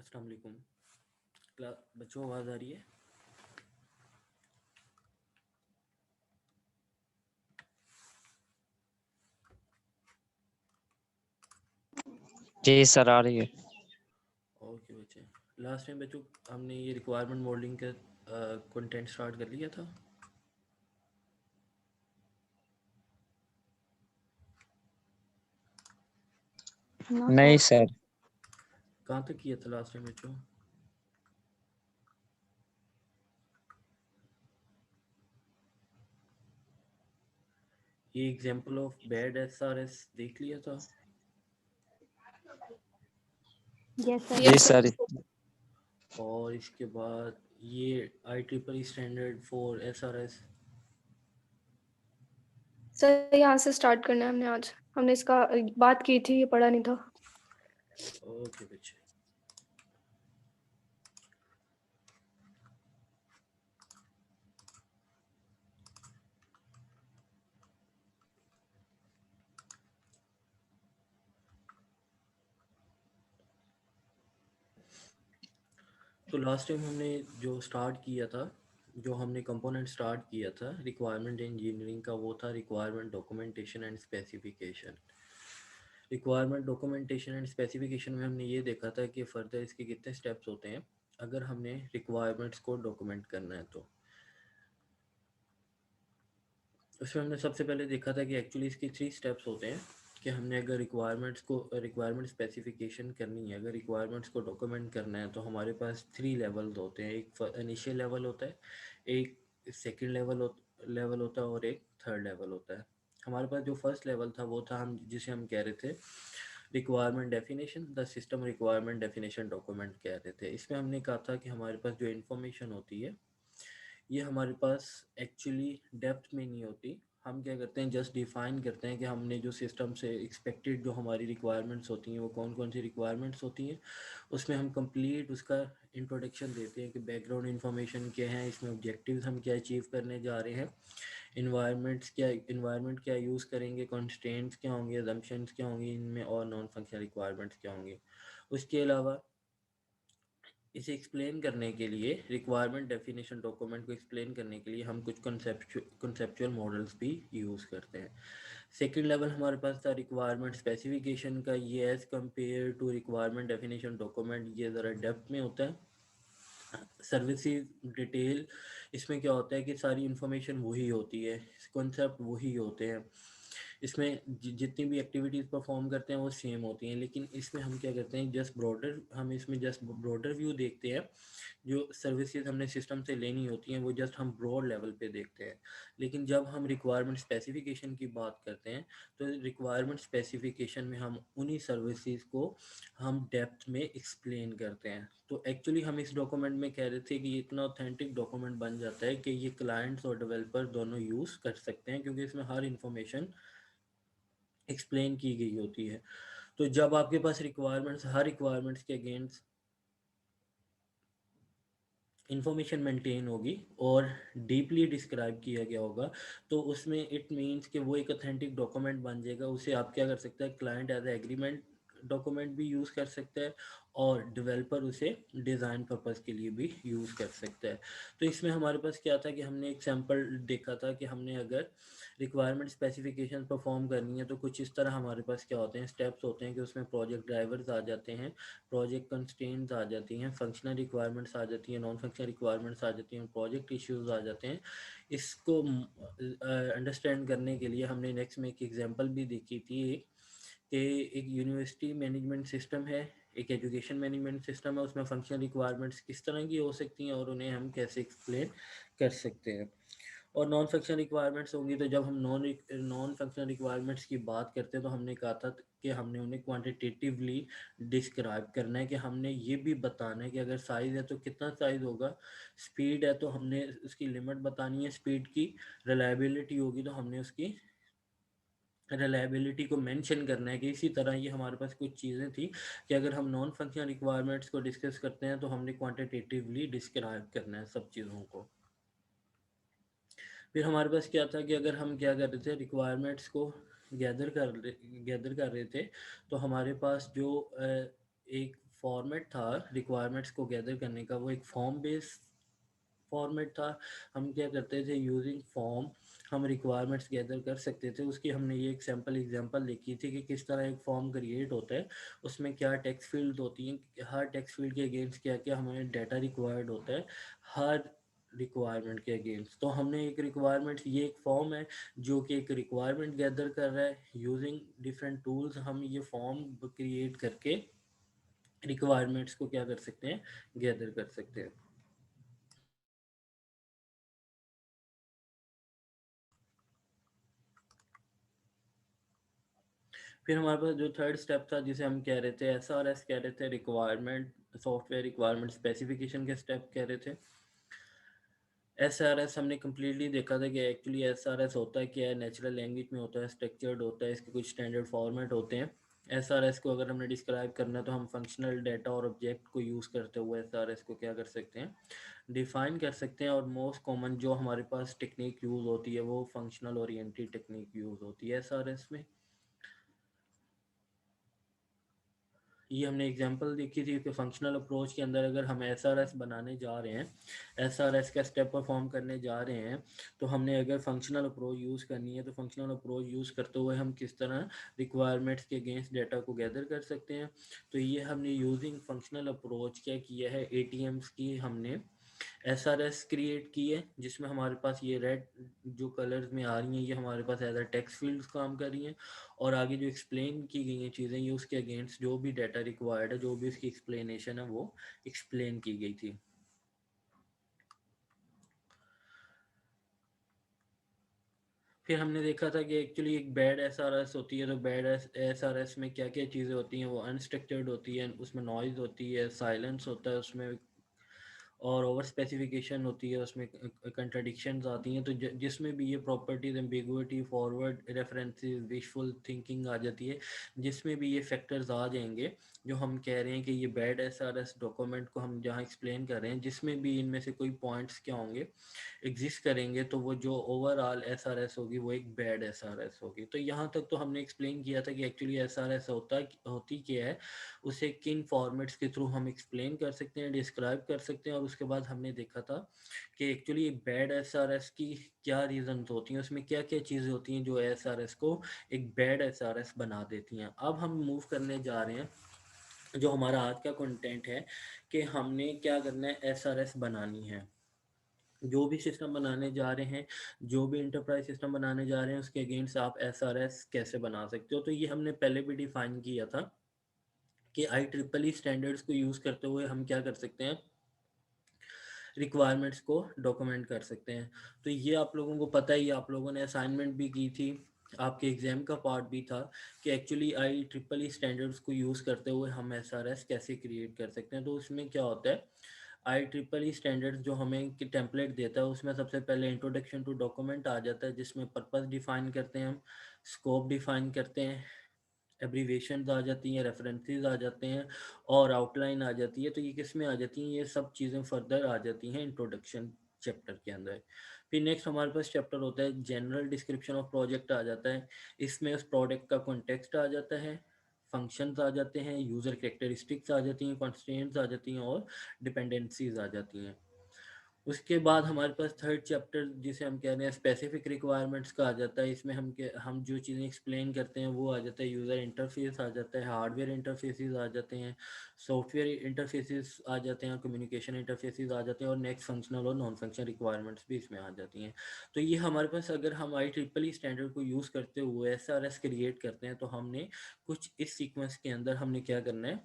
अस्सलाम वालेकुम। बच्चों आवाज़ आ रही है? जी सर आ रही है। ओके बच्चे, लास्ट टाइम बच्चों हमने ये रिक्वायरमेंट मॉडलिंग का कंटेंट स्टार्ट कर लिया था। नहीं सर। कहाँ तक किया था लास्ट टाइम बच्चों? ये एग्जांपल ऑफ बैड एसआरएस देख लिया था। जी सर। और इसके बाद ये IEEE standard for SRS. Sir यहाँ से स्टार्ट करना है हमने इसका बात की थी, ये पढ़ा नहीं था। ओके बच्चे, तो लास्ट टाइम हमने जो स्टार्ट किया था, जो हमने कंपोनेंट स्टार्ट किया था रिक्वायरमेंट इंजीनियरिंग का, वो था requirement documentation and specification. Requirement documentation and specification में हमने ये देखा था कि फर्दर इसके कितने स्टेप्स होते हैं अगर हमने रिक्वायरमेंट्स को डॉक्यूमेंट करना है। तो उसमें हमने सबसे पहले देखा था कि एक्चुअली इसके 3 स्टेप्स होते हैं कि हमने अगर रिक्वायरमेंट स्पेसिफिकेशन करनी है, अगर रिक्वायरमेंट्स को डॉक्यूमेंट करना है, तो हमारे पास 3 लेवल्स होते हैं। एक इनिशियल लेवल होता है, एक सेकेंड लेवल होता है और एक थर्ड लेवल होता है। हमारे पास जो फर्स्ट लेवल था वो था हम जिसे हम कह रहे थे requirement definition, the system requirement definition document कह रहे थे। इसमें हमने कहा था कि हमारे पास जो इन्फॉर्मेशन होती है ये हमारे पास एक्चुअली डेप्थ में नहीं होती। हम क्या करते हैं, जस्ट डिफाइन करते हैं कि हमने जो सिस्टम से एक्सपेक्टेड जो हमारी रिक्वायरमेंट्स होती हैं वो कौन कौन सी रिक्वायरमेंट्स होती हैं। उसमें हम कंप्लीट उसका इंट्रोडक्शन देते हैं कि बैकग्राउंड इन्फॉर्मेशन क्या है, इसमें ऑब्जेक्टिव्स हम क्या अचीव करने जा रहे हैं, इन्वायरमेंट क्या यूज़ करेंगे, कॉन्स्ट्रेंट्स क्या होंगे, अजम्पशंस क्या होंगी इनमें, और नॉन फंक्शनल रिक्वायरमेंट्स क्या होंगे। उसके अलावा इसे एक्सप्लेन करने के लिए, रिक्वायरमेंट डेफिनेशन डॉक्यूमेंट को एक्सप्लेन करने के लिए हम कुछ कंसेप्चुअल मॉडल्स भी यूज़ करते हैं। सेकंड लेवल हमारे पास था रिक्वायरमेंट स्पेसिफिकेशन का। ये as compare to requirement definition document ये ज़रा डेप्थ में होता है। सर्विसेज डिटेल, इसमें क्या होता है कि सारी इन्फॉर्मेशन वही होती है, कॉन्सेप्ट वही होते हैं, इसमें जितनी भी एक्टिविटीज़ परफॉर्म करते हैं वो सेम होती हैं। लेकिन इसमें हम क्या करते हैं, हम इसमें जस्ट ब्रॉडर व्यू देखते हैं। जो सर्विसेज हमने सिस्टम से लेनी होती हैं वो जस्ट हम ब्रॉड लेवल पे देखते हैं। लेकिन जब हम रिक्वायरमेंट स्पेसिफिकेशन की बात करते हैं तो रिक्वायरमेंट स्पेसिफिकेशन में हम उन्हीं सर्विसेज को हम डेप्थ में एक्सप्लेन करते हैं। तो एक्चुअली हम इस डॉक्यूमेंट में कह रहे थे कि ये इतना ऑथेंटिक डॉक्यूमेंट बन जाता है कि ये क्लाइंट्स और डेवलपर दोनों यूज़ कर सकते हैं, क्योंकि इसमें हर इंफॉर्मेशन एक्सप्लेन की गई होती है। तो जब आपके पास हर रिक्वायरमेंट्स के अगेंस्ट इंफॉर्मेशन मेंटेन होगी और डीपली डिस्क्राइब किया गया होगा, तो उसमें इट मीन्स कि वो एक ऑथेंटिक डॉक्यूमेंट बन जाएगा। उसे आप क्या कर सकते हैं, क्लाइंट एज एग्रीमेंट डॉक्यूमेंट भी यूज़ कर सकता है और डेवलपर उसे डिज़ाइन पर्पस के लिए भी यूज़ कर सकता है। तो इसमें हमारे पास क्या था कि हमने एक सैम्पल देखा था कि हमने अगर रिक्वायरमेंट स्पेसिफिकेशन परफॉर्म करनी है तो कुछ इस तरह हमारे पास क्या होते हैं, स्टेप्स होते हैं कि उसमें प्रोजेक्ट ड्राइवर्स आ जाते हैं, प्रोजेक्ट कंस्ट्रेंट्स आ जाती हैं, फंक्शनल रिक्वायरमेंट्स आ जाती हैं, नॉन फंक्शनल रिक्वायरमेंट्स आ जाती हैं, प्रोजेक्ट इश्यूज आ जाते हैं। इसको अंडरस्टैंड करने के लिए हमने नेक्स्ट में एक एग्जांपल भी देखी थी कि एक यूनिवर्सिटी मैनेजमेंट सिस्टम है, एक एजुकेशन मैनेजमेंट सिस्टम है, उसमें फंक्शनल रिक्वायरमेंट्स किस तरह की हो सकती हैं और उन्हें हम कैसे एक्सप्लेन कर सकते हैं। और नॉन फंक्शनल रिक्वायरमेंट्स होंगी, तो जब हम नॉन फंक्शनल रिक्वायरमेंट्स की बात करते हैं तो हमने कहा था कि हमने उन्हें क्वांटिटेटिवली डिस्क्राइब करना है, कि हमने ये भी बताना है कि अगर साइज़ है तो कितना साइज़ होगा, स्पीड है तो हमने उसकी लिमिट बतानी है स्पीड की, रिलायबिलिटी होगी तो हमने उसकी रिलायबिलिटी को मेंशन करना है। कि इसी तरह ये हमारे पास कुछ चीज़ें थी कि अगर हम नॉन फंक्शनल रिक्वायरमेंट्स को डिस्कस करते हैं तो हमने क्वांटिटेटिवली डिस्क्राइब करना है सब चीज़ों को। फिर हमारे पास क्या था कि अगर हम क्या कर रहे थे, रिक्वायरमेंट्स को गैदर कर रहे थे, तो हमारे पास जो एक फॉर्मेट था रिक्वायरमेंट्स को गैदर करने का, वो एक फॉर्म बेस्ड फॉर्मेट था। हम क्या करते थे, यूजिंग फॉर्म हम रिक्वायरमेंट्स गैदर कर सकते थे। उसकी हमने ये एक सैम्पल एग्जांपल देखी थी कि किस तरह एक फॉर्म क्रिएट होता है, उसमें क्या टेक्स्ट फील्ड होती हैं, हर टेक्स्ट फील्ड के अगेंस्ट क्या क्या हमें डाटा रिक्वायर्ड होता है हर रिक्वायरमेंट के अगेंस्ट। तो हमने एक रिक्वायरमेंट, ये एक फॉर्म है जो कि एक रिक्वायरमेंट गैदर कर रहा है। यूजिंग डिफरेंट टूल्स हम ये फॉर्म क्रिएट करके रिक्वायरमेंट्स को क्या कर सकते हैं, गैदर कर सकते हैं। फिर हमारे पास जो थर्ड स्टेप था जिसे हम कह रहे थे एसआरएस कह रहे थे, रिक्वायरमेंट सॉफ्टवेयर रिक्वायरमेंट स्पेसिफिकेशन के स्टेप कह रहे थे। एसआरएस हमने कम्प्लीटली देखा था कि एक्चुअली एसआरएस होता है क्या है, नेचुरल लैंग्वेज में होता है, स्ट्रक्चर्ड होता है, इसके कुछ स्टैंडर्ड फॉर्मेट होते हैं। एसआरएस को अगर हमने डिस्क्राइब करना है तो हम फंक्शनल डाटा और ऑब्जेक्ट को यूज़ करते हुए एसआरएस को क्या कर सकते हैं, डिफाइन कर सकते हैं। और मोस्ट कॉमन जो हमारे पास टेक्निक यूज़ होती है वो फंक्शनल ओरिएंटेड टेक्निक यूज़ होती है एसआरएस में। ये हमने एग्जांपल देखी थी कि फंक्शनल अप्रोच के अंदर अगर हम एसआरएस बनाने जा रहे हैं, एसआरएस का स्टेप परफॉर्म करने जा रहे हैं, तो हमने अगर फंक्शनल अप्रोच यूज़ करनी है तो फंक्शनल अप्रोच यूज़ करते हुए हम किस तरह रिक्वायरमेंट्स के अगेंस्ट डाटा को गैदर कर सकते हैं। तो ये हमने यूजिंग फंक्शनल अप्रोच क्या किया है, एटीएम्स की हमने एसआरएस क्रिएट की है, जिसमें हमारे पास ये रेड जो कलर्स में आ रही हैं ये हमारे पास एज अ टेक्स्ट फील्ड्स काम कर रही हैं। और आगे जो एक्सप्लेन की गई हैं चीज़ें ये उसके अगेंस्ट जो भी डाटा रिक्वायर्ड है, जो भी उसकी एक्सप्लेनेशन है वो एक्सप्लेन की गई थी। फिर हमने देखा था कि एक्चुअली एक बैड एसआरएस होती है, तो बैड एसआरएस में क्या क्या चीज़ें होती हैं, वो अनस्ट्रक्चर्ड होती है, उसमें नॉइज़ होती है, साइलेंस होता है उसमें, और ओवर स्पेसिफिकेशन होती है, उसमें कंट्राडिक्शंस आती हैं। तो जिसमें भी ये properties ambiguity, forward references, wishful thinking आ जाती है, जिसमें भी ये फैक्टर्स आ जाएंगे जो हम कह रहे हैं कि ये बैड एसआरएस डॉक्यूमेंट को हम जहाँ एक्सप्लेन कर रहे हैं, जिसमें भी इनमें से कोई पॉइंट्स क्या होंगे, एग्जिस्ट करेंगे, तो वो जो ओवरऑल एसआरएस होगी वो एक बैड एसआरएस होगी। तो यहाँ तक तो हमने एक्सप्लेन किया था कि एक्चुअली एसआरएस होती क्या है, उसे किन फॉर्मेट्स के थ्रू हम एक्सप्लेन कर सकते हैं, डिस्क्राइब कर सकते हैं। और उसके बाद हमने देखा था कि एक्चुअली बैड एसआरएस की क्या रीजन होती हैं, उसमें क्या क्या चीज़ें होती हैं जो एसआरएस को एक बैड एसआरएस बना देती हैं। अब हम मूव करने जा रहे हैं, जो हमारा आज का कंटेंट है कि हमने क्या करना है, एसआरएस बनानी है। जो भी सिस्टम बनाने जा रहे हैं, जो भी इंटरप्राइज सिस्टम बनाने जा रहे हैं, उसके अगेंस्ट आप एसआरएस कैसे बना सकते हो। तो ये हमने पहले भी डिफाइन किया था कि IEEE स्टैंडर्ड्स को यूज़ करते हुए हम क्या कर सकते हैं, रिक्वायरमेंट्स को डॉक्यूमेंट कर सकते हैं। तो ये आप लोगों को पता ही, आप लोगों ने असाइनमेंट भी की थी, आपके एग्ज़ाम का पार्ट भी था कि एक्चुअली IEEE स्टैंडर्ड्स को यूज़ करते हुए हम एसआरएस कैसे क्रिएट कर सकते हैं। तो उसमें क्या होता है, IEEE स्टैंडर्ड्स जो हमें टेम्पलेट देता है उसमें सबसे पहले इंट्रोडक्शन टू डॉक्यूमेंट आ जाता है, जिसमें पर्पस डिफाइन करते हैं हम, स्कोप डिफाइन करते हैं, एब्रीवेशंस आ जाती हैं, रेफरेंसेस आ जाते हैं, और आउटलाइन आ जाती है। तो ये किस में आ जाती हैं, ये सब चीज़ें फर्दर आ जाती हैं इंट्रोडक्शन चैप्टर के अंदर। फिर नेक्स्ट हमारे पास चैप्टर होता है जनरल डिस्क्रिप्शन ऑफ प्रोजेक्ट आ जाता है। इसमें उस प्रोडक्ट का कॉन्टेक्स्ट आ जाता है, फंक्शंस आ जाते हैं, यूज़र कैरेक्टरिस्टिक्स आ जाती हैं, कंस्ट्रेंट्स आ जाती हैं, और डिपेंडेंसीज आ जाती हैं। उसके बाद हमारे पास थर्ड चैप्टर जिसे हम कह रहे हैं स्पेसिफिक रिक्वायरमेंट्स का आ जाता है। इसमें हम जो चीज़ें एक्सप्लेन करते हैं वो आ जाता है, यूज़र इंटरफेस आ जाता है, हार्डवेयर इंटरफेसेस आ जाते हैं, सॉफ्टवेयर इंटरफेसेस आ जाते हैं, कम्युनिकेशन इंटरफेसेस आ जाते हैं, और नेक्स्ट फंक्शनल और नॉन फंक्शनल रिक्वायरमेंट्स भी इसमें आ जाती हैं। तो ये हमारे पास, अगर हम IEEE स्टैंडर्ड को यूज़ करते हुए एसआरएस क्रिएट करते हैं, तो हमने कुछ इस सीक्वेंस के अंदर हमने क्या करना है,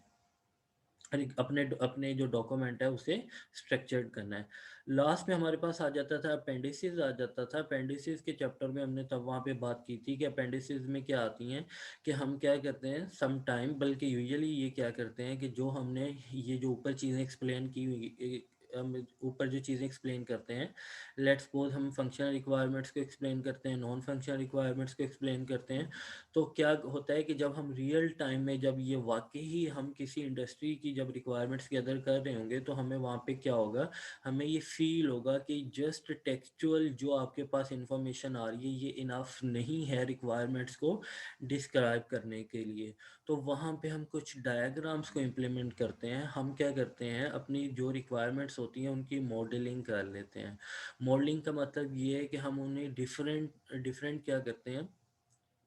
अपने अपने जो डॉक्यूमेंट है उसे स्ट्रक्चर्ड करना है। लास्ट में हमारे पास आ जाता था अपेंडिसेस आ जाता था। अपेंडिसेस के चैप्टर में हमने तब वहाँ पे बात की थी कि अपेंडिसेस में क्या आती हैं, कि हम क्या करते हैं सम टाइम, बल्कि यूजुअली ये क्या करते हैं कि जो हमने ये जो ऊपर चीज़ें एक्सप्लेन की हुई, हम ऊपर जो चीज़ें एक्सप्लेन करते हैं, लेट्स सपोज हम फंक्शनल रिक्वायरमेंट्स को एक्सप्लेन करते हैं, नॉन फंक्शनल रिक्वायरमेंट्स को एक्सप्लेन करते हैं। तो क्या होता है कि जब हम रियल टाइम में, जब ये वाकई ही हम किसी इंडस्ट्री की जब रिक्वायरमेंट्स गैदर कर रहे होंगे, तो हमें वहाँ पे क्या होगा, हमें ये फील होगा कि जस्ट टेक्सचुअल जो आपके पास इंफॉर्मेशन आ रही है ये इनफ नहीं है रिक्वायरमेंट्स को डिस्क्राइब करने के लिए। तो वहाँ पे हम कुछ डायग्राम्स को इम्प्लीमेंट करते हैं। हम क्या करते हैं, अपनी जो रिक्वायरमेंट्स होती हैं उनकी मॉडलिंग कर लेते हैं। मॉडलिंग का मतलब ये है कि हम उन्हें डिफरेंट डिफरेंट क्या करते हैं,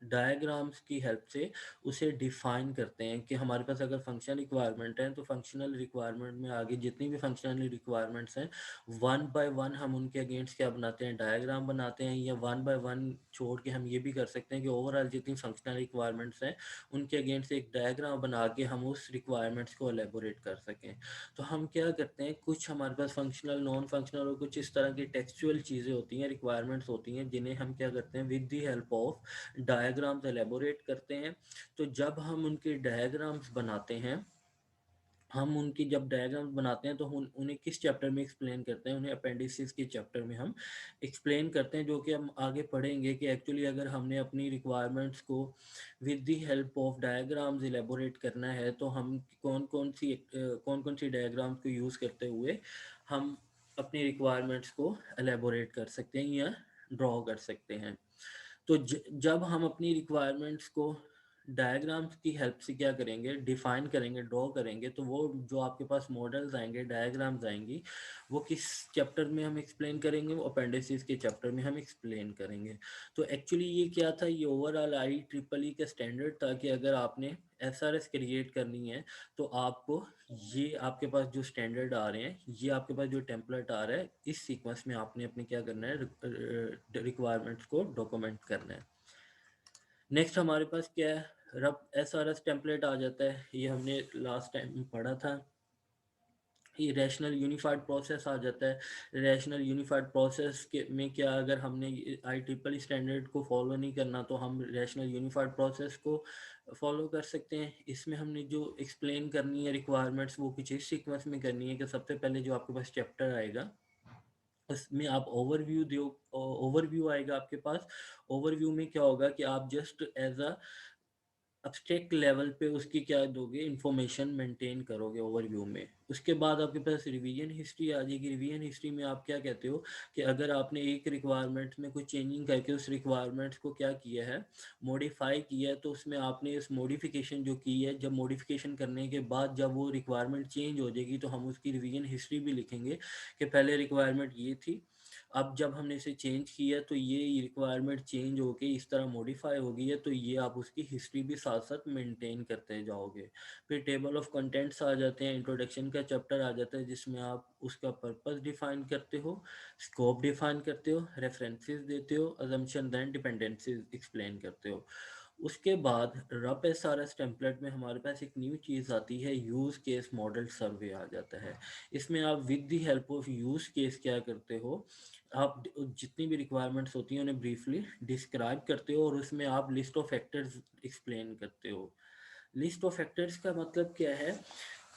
डायग्राम्स की हेल्प से उसे डिफाइन करते हैं कि हमारे पास अगर फंक्शनल रिक्वायरमेंट है तो फंक्शनल रिक्वायरमेंट में आगे जितनी भी फंक्शनल रिक्वायरमेंट्स हैं वन बाय वन हम उनके अगेंस्ट क्या बनाते हैं, डायग्राम बनाते हैं। या वन बाय वन छोड़ के हम ये भी कर सकते हैं कि ओवरऑल जितनी फंक्शनल रिक्वायरमेंट्स हैं उनके अगेंस्ट एक डायग्राम बना के हम उस रिक्वायरमेंट्स को एलेबोरेट कर सकें। तो हम क्या करते हैं, कुछ हमारे पास फंक्शनल, नॉन फंक्शनल और कुछ इस तरह की टेक्सचुअल चीज़ें होती हैं, रिक्वायरमेंट्स होती हैं, जिन्हें हम क्या करते हैं with the help of diagrams elaborate करते हैं। तो जब हम उनके डायग्राम्स बनाते हैं, हम उनकी जब डायग्राम्स बनाते हैं तो उन्हें किस चैप्टर में एक्सप्लेन करते हैं, उन्हें अपेंडिसेस के चैप्टर में हम एक्सप्लेन करते हैं, जो कि हम आगे पढ़ेंगे कि एक्चुअली अगर हमने अपनी रिक्वायरमेंट्स को with the help of diagrams elaborate करना है तो हम कौन कौन सी डायग्राम्स को यूज़ करते हुए हम अपनी रिक्वायरमेंट्स को एलेबोरेट कर सकते हैं या ड्रॉ कर सकते हैं। तो जब हम अपनी रिक्वायरमेंट्स को डायग्राम्स की हेल्प से क्या करेंगे, डिफाइन करेंगे, ड्रॉ करेंगे, तो वो जो आपके पास मॉडल्स आएंगे, डायग्राम्स आएंगी, वो किस चैप्टर में हम एक्सप्लेन करेंगे, वो अपेंडिसेस के चैप्टर में हम एक्सप्लेन करेंगे। तो एक्चुअली ये क्या था, ये ओवरऑल IEEE का स्टैंडर्ड था कि अगर आपने SRS क्रिएट करनी है तो आपको ये आपके पास जो स्टैंडर्ड आ रहे हैं, ये आपके पास जो टेम्पलेट आ रहा है, इस सीक्वेंस में आपने अपने क्या करना है, रिक्वायरमेंट्स को डॉक्यूमेंट करना है। नेक्स्ट हमारे पास क्या है, रब SRS टेम्पलेट आ जाता है, ये हमने लास्ट टाइम पढ़ा था। ये रैशनल यूनिफाइड प्रोसेस आ जाता है। रैशनल यूनिफाइड प्रोसेस के में क्या, अगर हमने IEEE स्टैंडर्ड को फॉलो नहीं करना तो हम रैशनल यूनिफाइड प्रोसेस को फॉलो कर सकते हैं। इसमें हमने जो एक्सप्लेन करनी है रिक्वायरमेंट्स, वो कुछ इस सीक्वेंस में करनी है कि सबसे पहले जो आपके पास चैप्टर आएगा उसमें आप ओवरव्यू दो। ओवरव्यू आएगा आपके पास। ओवरव्यू में क्या होगा कि आप just as a abstract level पे उसकी क्या दोगे, इंफॉर्मेशन मेंटेन करोगे ओवरव्यू में। उसके बाद आपके पास रिवीजन हिस्ट्री आ जाएगी। रिवीजन हिस्ट्री में आप क्या कहते हो कि अगर आपने एक रिक्वायरमेंट में कुछ चेंजिंग करके उस रिक्वायरमेंट्स को क्या किया है, मॉडिफाई किया है, तो उसमें आपने इस मॉडिफिकेशन जो की है, जब मॉडिफिकेशन करने के बाद जब वो रिक्वायरमेंट चेंज हो जाएगी तो हम उसकी रिवीजन हिस्ट्री भी लिखेंगे कि पहले रिक्वायरमेंट ये थी, अब जब हमने इसे चेंज किया तो ये रिक्वायरमेंट चेंज होके इस तरह मॉडिफाई हो गई है, तो ये आप उसकी हिस्ट्री भी साथ साथ मेंटेन करते जाओगे। फिर टेबल ऑफ कंटेंट्स आ जाते हैं। इंट्रोडक्शन का चैप्टर आ जाता है जिसमें आप उसका पर्पस डिफाइन करते हो, स्कोप डिफाइन करते हो, रेफरेंसेस देते हो, अजम्पशन देन डिपेंडेंसीज एक्सप्लेन करते हो। उसके बाद रप SRS टेम्पलेट में हमारे पास एक न्यू चीज़ आती है, यूज़ केस मॉडल सर्वे आ जाता है। इसमें आप with the help of use case क्या करते हो, आप जितनी भी रिक्वायरमेंट्स होती हैं उन्हें ब्रीफली डिस्क्राइब करते हो और उसमें आप लिस्ट ऑफ फैक्टर्स एक्सप्लेन करते हो। लिस्ट ऑफ फैक्टर्स का मतलब क्या है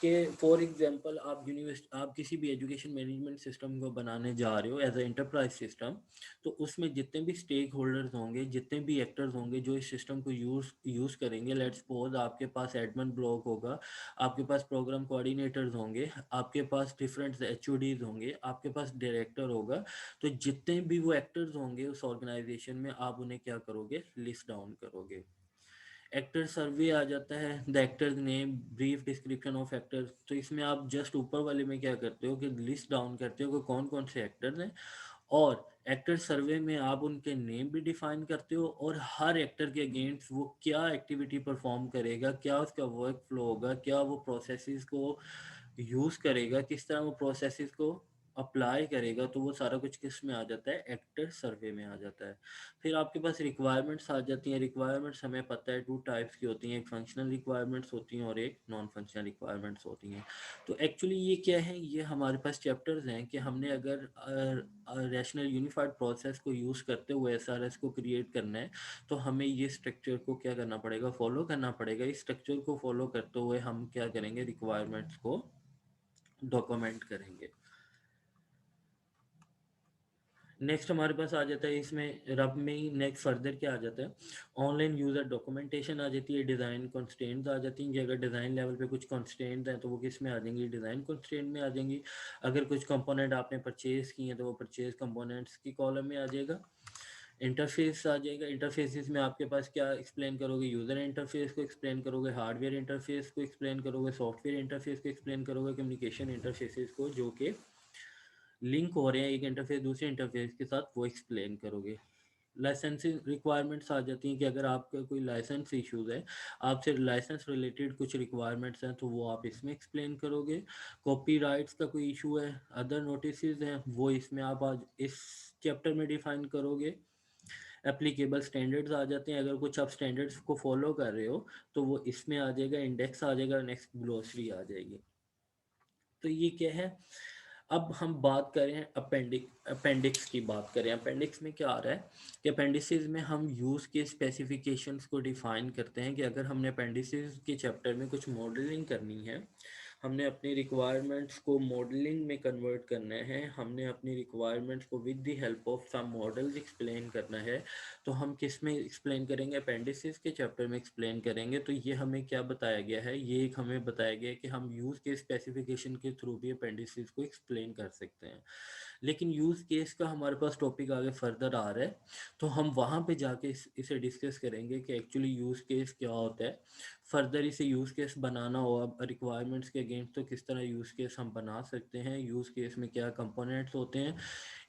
कि फॉर एग्जांपल आप किसी भी एजुकेशन मैनेजमेंट सिस्टम को बनाने जा रहे हो एज ए एंटरप्राइज सिस्टम, तो उसमें जितने भी स्टेक होल्डर्स होंगे, जितने भी एक्टर्स होंगे जो इस सिस्टम को यूज़ करेंगे, लेट्स सपोज आपके पास एडमिन ब्लॉक होगा, आपके पास प्रोग्राम कोऑर्डिनेटर्स होंगे, आपके पास डिफरेंट HODs होंगे, आपके पास डायरेक्टर होगा, तो जितने भी वो एक्टर्स होंगे उस ऑर्गेनाइजेशन में आप उन्हें क्या करोगे, लिस्ट डाउन करोगे। एक्टर सर्वे आ जाता है, the actors name, brief description of actors. तो इसमें आप जस्ट ऊपर वाले में क्या करते हो कि लिस्ट डाउन करते हो कि कौन कौन से एक्टर्स हैं, और एक्टर सर्वे में आप उनके नेम भी डिफाइन करते हो और हर एक्टर के अगेंस्ट वो क्या एक्टिविटी परफॉर्म करेगा, क्या उसका वर्क फ्लो होगा, क्या वो प्रोसेसेस को यूज़ करेगा, किस तरह वो प्रोसेसेस को अप्लाई करेगा, तो वो सारा कुछ किस में आ जाता है, एक्टर सर्वे में आ जाता है। फिर आपके पास रिक्वायरमेंट्स आ जाती हैं। रिक्वायरमेंट्स हमें पता है 2 टाइप्स की होती हैं, एक फंक्शनल रिक्वायरमेंट्स होती हैं और एक नॉन फंक्शनल रिक्वायरमेंट्स होती हैं। तो एक्चुअली ये क्या है, ये हमारे पास चैप्टर्स हैं कि हमने अगर रैशनल यूनिफाइड प्रोसेस को यूज़ करते हुए SRS को क्रिएट करना है तो हमें ये स्ट्रक्चर को क्या करना पड़ेगा, फॉलो करना पड़ेगा। इस स्ट्रक्चर को फॉलो करते हुए हम क्या करेंगे, रिक्वायरमेंट्स को डॉक्यूमेंट करेंगे। नेक्स्ट हमारे पास आ जाता है, इसमें रब में ही नेक्स्ट फर्दर क्या आ जाता है, ऑनलाइन यूज़र डॉक्यूमेंटेशन आ जाती है, डिज़ाइन कंस्ट्रेंट्स आ जाती हैं कि अगर डिज़ाइन लेवल पे कुछ कंस्ट्रेंट्स हैं तो वो किस में आ जाएंगी, डिज़ाइन कंस्ट्रेंट में आ जाएंगी। अगर कुछ कंपोनेंट आपने परचेज़ किए हैं तो वो परचेज़ कंपोनेंट्स की कॉलम में आ जाएगा। इंटरफेस आ जाएगा। इंटरफेसेस में आपके पास क्या एक्सप्लेन करोगे, यूज़र इंटरफेस को एक्सप्लेन करोगे, हार्डवेयर इंटरफेस को एक्सप्लेन करोगे, सॉफ्टवेयर इंटरफेस को एक्सप्लेन करोगे, कम्युनिकेशन इंटरफेसेस को जो कि लिंक हो रहे हैं एक इंटरफेस दूसरे इंटरफेस के साथ, वो एक्सप्लेन करोगे। लाइसेंसिंग रिक्वायरमेंट्स आ जाती हैं कि अगर आपका कोई लाइसेंस इश्यूज़ है, आपसे लाइसेंस रिलेटेड कुछ रिक्वायरमेंट्स हैं, तो वो आप इसमें एक्सप्लेन करोगे। कॉपीराइट्स का कोई इशू है, अदर नोटिसेस हैं, वो इसमें आप आज इस चैप्टर में डिफाइन करोगे। एप्लीकेबल स्टैंडर्ड्स आ जाते हैं, अगर कुछ आप स्टैंडर्ड्स को फॉलो कर रहे हो तो वो इसमें आ जाएगा, इंडेक्स आ जाएगा, नेक्स्ट ग्लोसरी आ जाएगी। तो ये क्या है, अब हम बात करें अपेंडिक्स की बात करें। अपेंडिक्स में क्या आ रहा है कि अपेंडिसेस में हम यूज़ के स्पेसिफिकेशंस को डिफ़ाइन करते हैं कि अगर हमने अपेंडिसेस के चैप्टर में कुछ मॉडलिंग करनी है, हमने अपनी रिक्वायरमेंट्स को मॉडलिंग में कन्वर्ट करना है, हमने अपनी रिक्वायरमेंट्स को with the help of some models explain करना है, तो हम किस में एक्सप्लेन करेंगे, अपेंडिसेस के चैप्टर में एक्सप्लेन करेंगे। तो ये हमें क्या बताया गया है, ये एक हमें बताया गया है कि हम यूज़ के स्पेसिफिकेशन के थ्रू भी अपेंडिसेस को एक्सप्लेन कर सकते हैं। लेकिन यूज़ केस का हमारे पास टॉपिक आगे फर्दर आ रहा है, तो हम वहाँ पे जाके इसे डिस्कस करेंगे कि एक्चुअली यूज़ केस क्या होता है। फर्दर इसे यूज़ केस बनाना हो, अब रिक्वायरमेंट्स के अगेंस्ट तो किस तरह यूज़ केस हम बना सकते हैं, यूज़ केस में क्या कंपोनेंट्स होते हैं,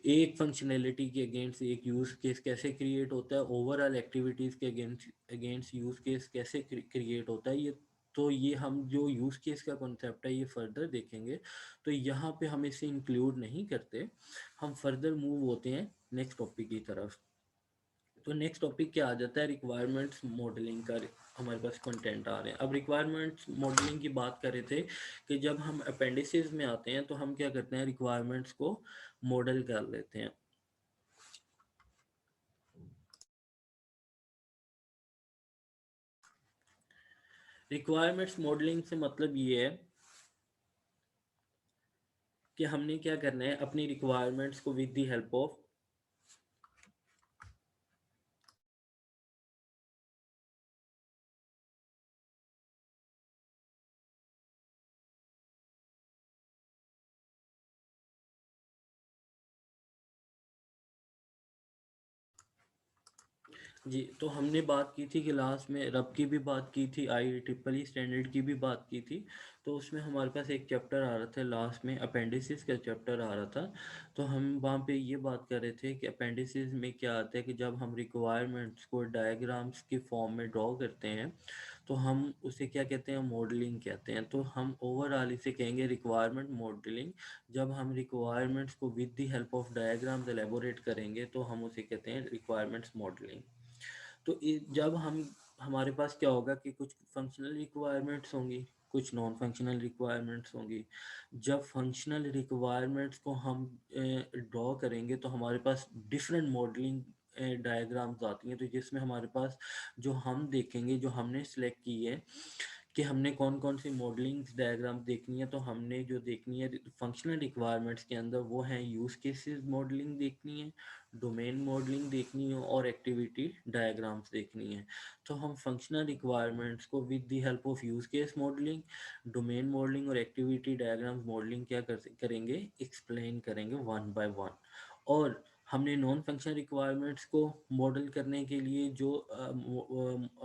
एक फंक्शनैलिटी के अगेंस्ट एक यूज़ केस कैसे क्रिएट होता है, ओवरऑल एक्टिविटीज़ के अगेंस्ट यूज़ केस कैसे क्रिएट होता है। ये हम जो यूज़ केस का कॉन्सेप्ट है ये फर्दर देखेंगे। तो यहाँ पे हम इसे इंक्लूड नहीं करते, हम फर्दर मूव होते हैं नेक्स्ट टॉपिक की तरफ। तो नेक्स्ट टॉपिक क्या आ जाता है, रिक्वायरमेंट्स मॉडलिंग का हमारे पास कंटेंट आ रहे हैं। अब रिक्वायरमेंट्स मॉडलिंग की बात कर रहे थे कि जब हम अपेंडिसेस में आते हैं तो हम क्या करते हैं, रिक्वायरमेंट्स को मॉडल कर लेते हैं। रिक्वायरमेंट्स मॉडलिंग से मतलब ये है कि हमने क्या करना है, अपनी रिक्वायरमेंट्स को विद द हेल्प ऑफ जी, तो हमने बात की थी कि लास्ट में रब की भी बात की थी, IEEE स्टैंडर्ड की भी बात की थी। तो उसमें हमारे पास एक चैप्टर आ रहा था लास्ट में, अपेंडिसेस का चैप्टर आ रहा था। तो हम वहाँ पे ये बात कर रहे थे कि अपेंडिसेस में क्या आता है कि जब हम रिक्वायरमेंट्स को डायग्राम्स की फॉर्म में ड्रॉ करते हैं तो हम उसे क्या कहते हैं, मॉडलिंग कहते हैं। तो हम ओवरऑल इसे कहेंगे रिक्वायरमेंट मॉडलिंग। जब हम रिक्वायरमेंट्स को with the help of diagrams elaborate करेंगे तो हम उसे कहते हैं रिक्वायरमेंट्स मॉडलिंग। तो जब हम हमारे पास क्या होगा कि कुछ फंक्शनल रिक्वायरमेंट्स होंगी, कुछ नॉन फंक्शनल रिक्वायरमेंट्स होंगी। जब फंक्शनल रिक्वायरमेंट्स को हम ड्रॉ करेंगे तो हमारे पास डिफरेंट मॉडलिंग डायग्राम्स आती हैं, तो जिसमें हमारे पास जो हम देखेंगे, जो हमने सेलेक्ट की है कि हमने कौन कौन सी मॉडलिंग डायग्राम देखनी है, तो हमने जो देखनी है फंक्शनल रिक्वायरमेंट्स के अंदर वो है यूज़ केसेस मॉडलिंग देखनी है, डोमेन मॉडलिंग देखनी है और एक्टिविटी डायग्राम्स देखनी है। तो हम फंक्शनल रिक्वायरमेंट्स को with the help of use case modelling, domain modelling और एक्टिविटी डायग्राम्स मॉडलिंग क्या करेंगे, एक्सप्लेन करेंगे वन बाय वन। और हमने नॉन फंक्शनल रिक्वायरमेंट्स को मॉडल करने के लिए जो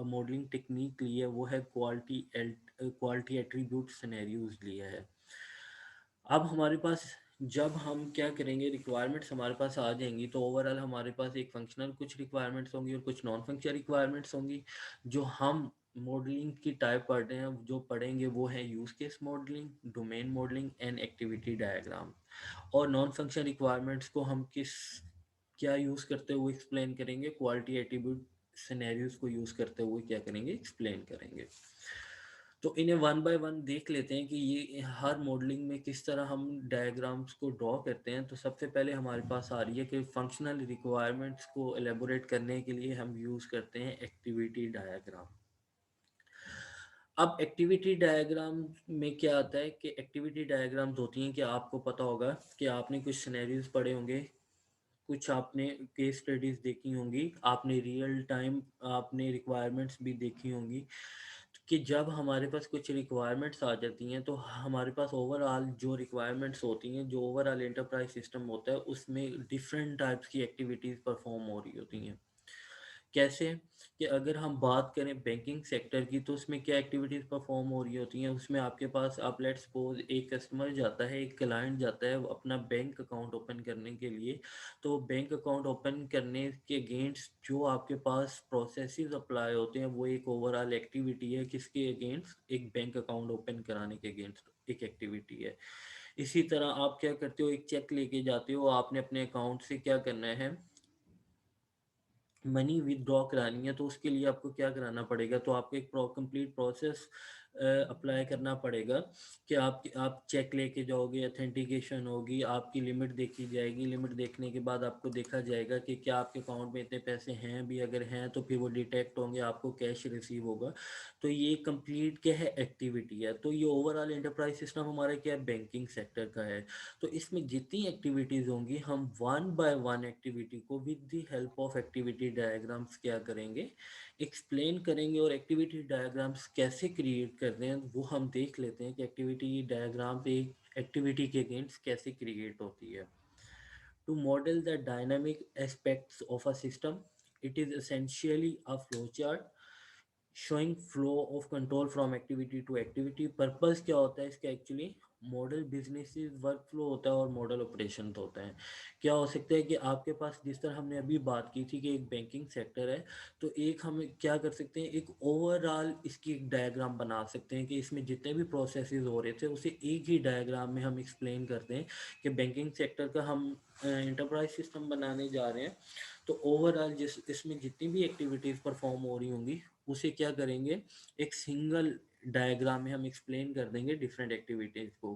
मॉडलिंग टेक्निक ली है वो है क्वालिटी एट्रीब्यूट सिनेरियोज लिया है। अब हमारे पास जब हम क्या करेंगे, रिक्वायरमेंट्स हमारे पास आ जाएंगी तो ओवरऑल हमारे पास एक फंक्शनल कुछ रिक्वायरमेंट्स होंगी और कुछ नॉन फंक्शनल रिक्वायरमेंट्स होंगी। जो हम मॉडलिंग की टाइप पढ़ रहे हैं, जो पढ़ेंगे वो है use case modelling, domain modelling and activity diagram. और नॉन फंक्शनल रिक्वायरमेंट्स को हम क्या यूज़ करते हुए एक्सप्लेन करेंगे, क्वालिटी एट्रीब्यूट सिनेरियोज को यूज़ करते हुए क्या करेंगे, एक्सप्लेन करेंगे। तो इन्हें वन बाय वन देख लेते हैं कि ये हर मॉडलिंग में किस तरह हम डायग्राम्स को ड्रॉ करते हैं। तो सबसे पहले हमारे पास आ रही है कि फंक्शनल रिक्वायरमेंट्स को एलेबोरेट करने के लिए हम यूज़ करते हैं एक्टिविटी डायग्राम। अब एक्टिविटी डायग्राम में क्या आता है कि एक्टिविटी डायग्राम्स होती हैं कि आपको पता होगा कि आपने कुछ सिनेरियोज पढ़े होंगे, कुछ आपने केस स्टडीज देखी होंगी, आपने रियल टाइम आपने रिक्वायरमेंट्स भी देखी होंगी। कि जब हमारे पास कुछ रिक्वायरमेंट्स आ जाती हैं तो हमारे पास ओवरऑल जो रिक्वायरमेंट्स होती हैं, जो ओवरऑल एंटरप्राइज सिस्टम होता है, उसमें डिफरेंट टाइप्स की एक्टिविटीज़ परफॉर्म हो रही होती हैं। कैसे कि अगर हम बात करें बैंकिंग सेक्टर की, तो उसमें क्या एक्टिविटीज़ परफॉर्म हो रही होती हैं। उसमें आपके पास, आप लेट्स सपोज एक कस्टमर जाता है, एक क्लाइंट जाता है अपना बैंक अकाउंट ओपन करने के लिए। तो बैंक अकाउंट ओपन करने के अगेंस्ट जो आपके पास प्रोसेसेस अप्लाई होते हैं, वो एक ओवरऑल एक्टिविटी है। किसके अगेंस्ट? एक बैंक अकाउंट ओपन कराने के अगेंस्ट एक एक्टिविटी है। इसी तरह आप क्या करते हो, एक चेक लेके जाते हो, आपने अपने अकाउंट से क्या करना है, मनी विदड्रॉ करानी है, तो उसके लिए आपको क्या कराना पड़ेगा, तो आपको एक कंप्लीट प्रोसेस अप्लाई करना पड़ेगा कि आप चेक लेके जाओगे, अथेंटिकेशन होगी, आपकी लिमिट देखी जाएगी। लिमिट देखने के बाद आपको देखा जाएगा कि क्या आपके अकाउंट में इतने पैसे हैं भी, अगर हैं तो फिर वो डिटेक्ट होंगे, आपको कैश रिसीव होगा। तो ये कंप्लीट क्या है, एक्टिविटी है। तो ये ओवरऑल एंटरप्राइज सिस्टम हमारा क्या है, बैंकिंग सेक्टर का है। तो इसमें जितनी एक्टिविटीज़ होंगी, हम वन बाय वन एक्टिविटी को with the help of activity diagrams क्या करेंगे, एक्सप्लेन करेंगे। और एक्टिविटी डायग्राम्स कैसे क्रिएट करते हैं वो हम देख लेते हैं कि एक्टिविटी डायग्राम पे एक्टिविटी के अगेंस्ट कैसे क्रिएट होती है। To model the dynamic aspects of a system, it is essentially a flow chart showing flow of control from activity to activity. Purpose क्या होता है इसका actually, model business work flow होता है और मॉडल ऑपरेशन होता है। क्या हो सकता है कि आपके पास, जिस तरह हमने अभी बात की थी कि एक बैंकिंग सेक्टर है, तो एक हम क्या कर सकते हैं, एक ओवरऑल इसकी एक डायग्राम बना सकते हैं कि इसमें जितने भी प्रोसेसेस हो रहे थे उसे एक ही डायग्राम में हम एक्सप्लेन करते हैं कि बैंकिंग सेक्टर का हम एंटरप्राइज सिस्टम बनाने जा रहे हैं। तो ओवरऑल जिस इसमें जितनी भी एक्टिविटीज़ परफॉर्म हो रही होंगी, उसे क्या करेंगे, एक सिंगल डायग्राम में हम एक्सप्लेन कर देंगे डिफरेंट एक्टिविटीज़ को।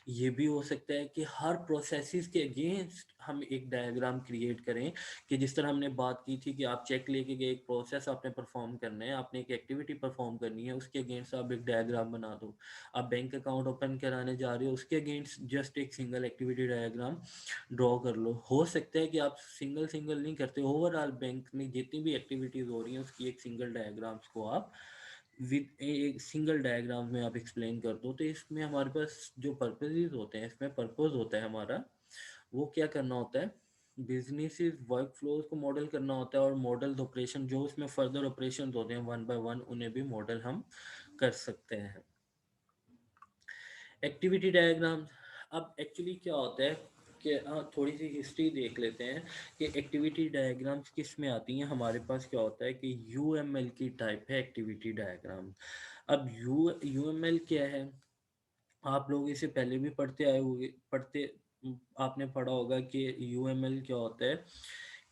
ये भी हो सकता है कि हर प्रोसेसेस के अगेंस्ट हम एक डायग्राम क्रिएट करें, कि जिस तरह हमने बात की थी कि आप चेक लेके गए, एक प्रोसेस आपने परफॉर्म करना है, आपने एक एक्टिविटी परफॉर्म करनी है, उसके अगेंस्ट आप एक डायग्राम बना दो। आप बैंक अकाउंट ओपन कराने जा रहे हो, उसके अगेंस्ट जस्ट एक सिंगल एक्टिविटी डायग्राम ड्रॉ कर लो। हो सकता है कि आप सिंगल सिंगल नहीं करते, ओवरऑल बैंक में जितनी भी एक्टिविटीज़ हो रही हैं उसकी एक सिंगल डायग्राम्स को आप विद एक सिंगल डायग्राम में आप एक्सप्लेन कर दो। तो इसमें हमारे पास जो पर्पसेस होते हैं, इसमें पर्पस होता है हमारा, वो क्या करना होता है, बिजनेस वर्क फ्लोज को मॉडल करना होता है। और मॉडल ऑपरेशन, जो उसमें फर्दर ऑपरेशन होते हैं वन बाय वन, उन्हें भी मॉडल हम कर सकते हैं। एक्टिविटी डायग्राम, अब एक्चुअली क्या होता है कि थोड़ी सी हिस्ट्री देख लेते हैं कि एक्टिविटी डायग्राम्स किस में आती हैं। हमारे पास क्या होता है कि यूएमएल की टाइप है एक्टिविटी डायग्राम। अब यूएमएल क्या है, आप लोग इसे पहले भी पढ़ते आए होंगे, आपने पढ़ा होगा कि यूएमएल क्या होता है,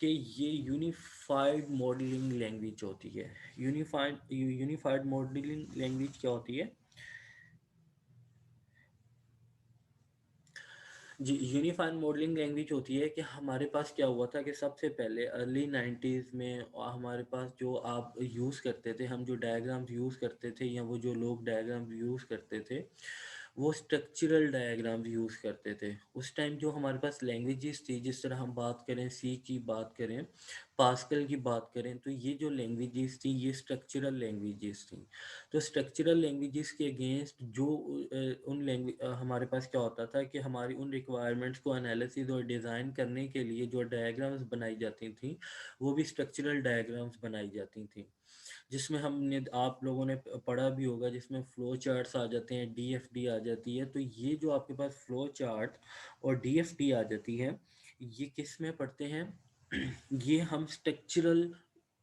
कि ये यूनिफाइड मॉडलिंग लैंग्वेज होती है। यूनिफाइड मॉडलिंग लैंग्वेज क्या होती है जी, यूनिफाइड मॉडलिंग लैंग्वेज होती है कि हमारे पास क्या हुआ था कि सबसे पहले अर्ली 90s में हमारे पास जो आप यूज़ करते थे, हम जो डायग्राम्स यूज़ करते थे, या वो जो लोग डायग्राम्स यूज़ करते थे, वो स्ट्रक्चरल डायग्राम्स यूज़ करते थे। उस टाइम जो हमारे पास लैंग्वेजेस थी, जिस तरह हम बात करें सी की बात करें, पास्कल की बात करें, तो ये जो लैंग्वेजेस थी ये स्ट्रक्चरल लैंग्वेजेस थी। तो स्ट्रक्चरल लैंग्वेजेस के अगेंस्ट जो उन लैंग्वेज हमारे पास क्या होता था कि हमारी उन रिक्वायरमेंट्स को एनालिसिस और डिज़ाइन करने के लिए जो डायग्राम्स बनाई जाती थी, वो भी स्ट्रक्चरल डायग्राम्स बनाई जाती थी। जिसमें हमने, आप लोगों ने पढ़ा भी होगा, जिसमें फ्लो चार्ट्स आ जाते हैं, डीएफडी आ जाती है। तो ये जो आपके पास फ्लो चार्ट और डीएफडी आ जाती है, ये किस में पढ़ते हैं ये हम स्ट्रक्चरल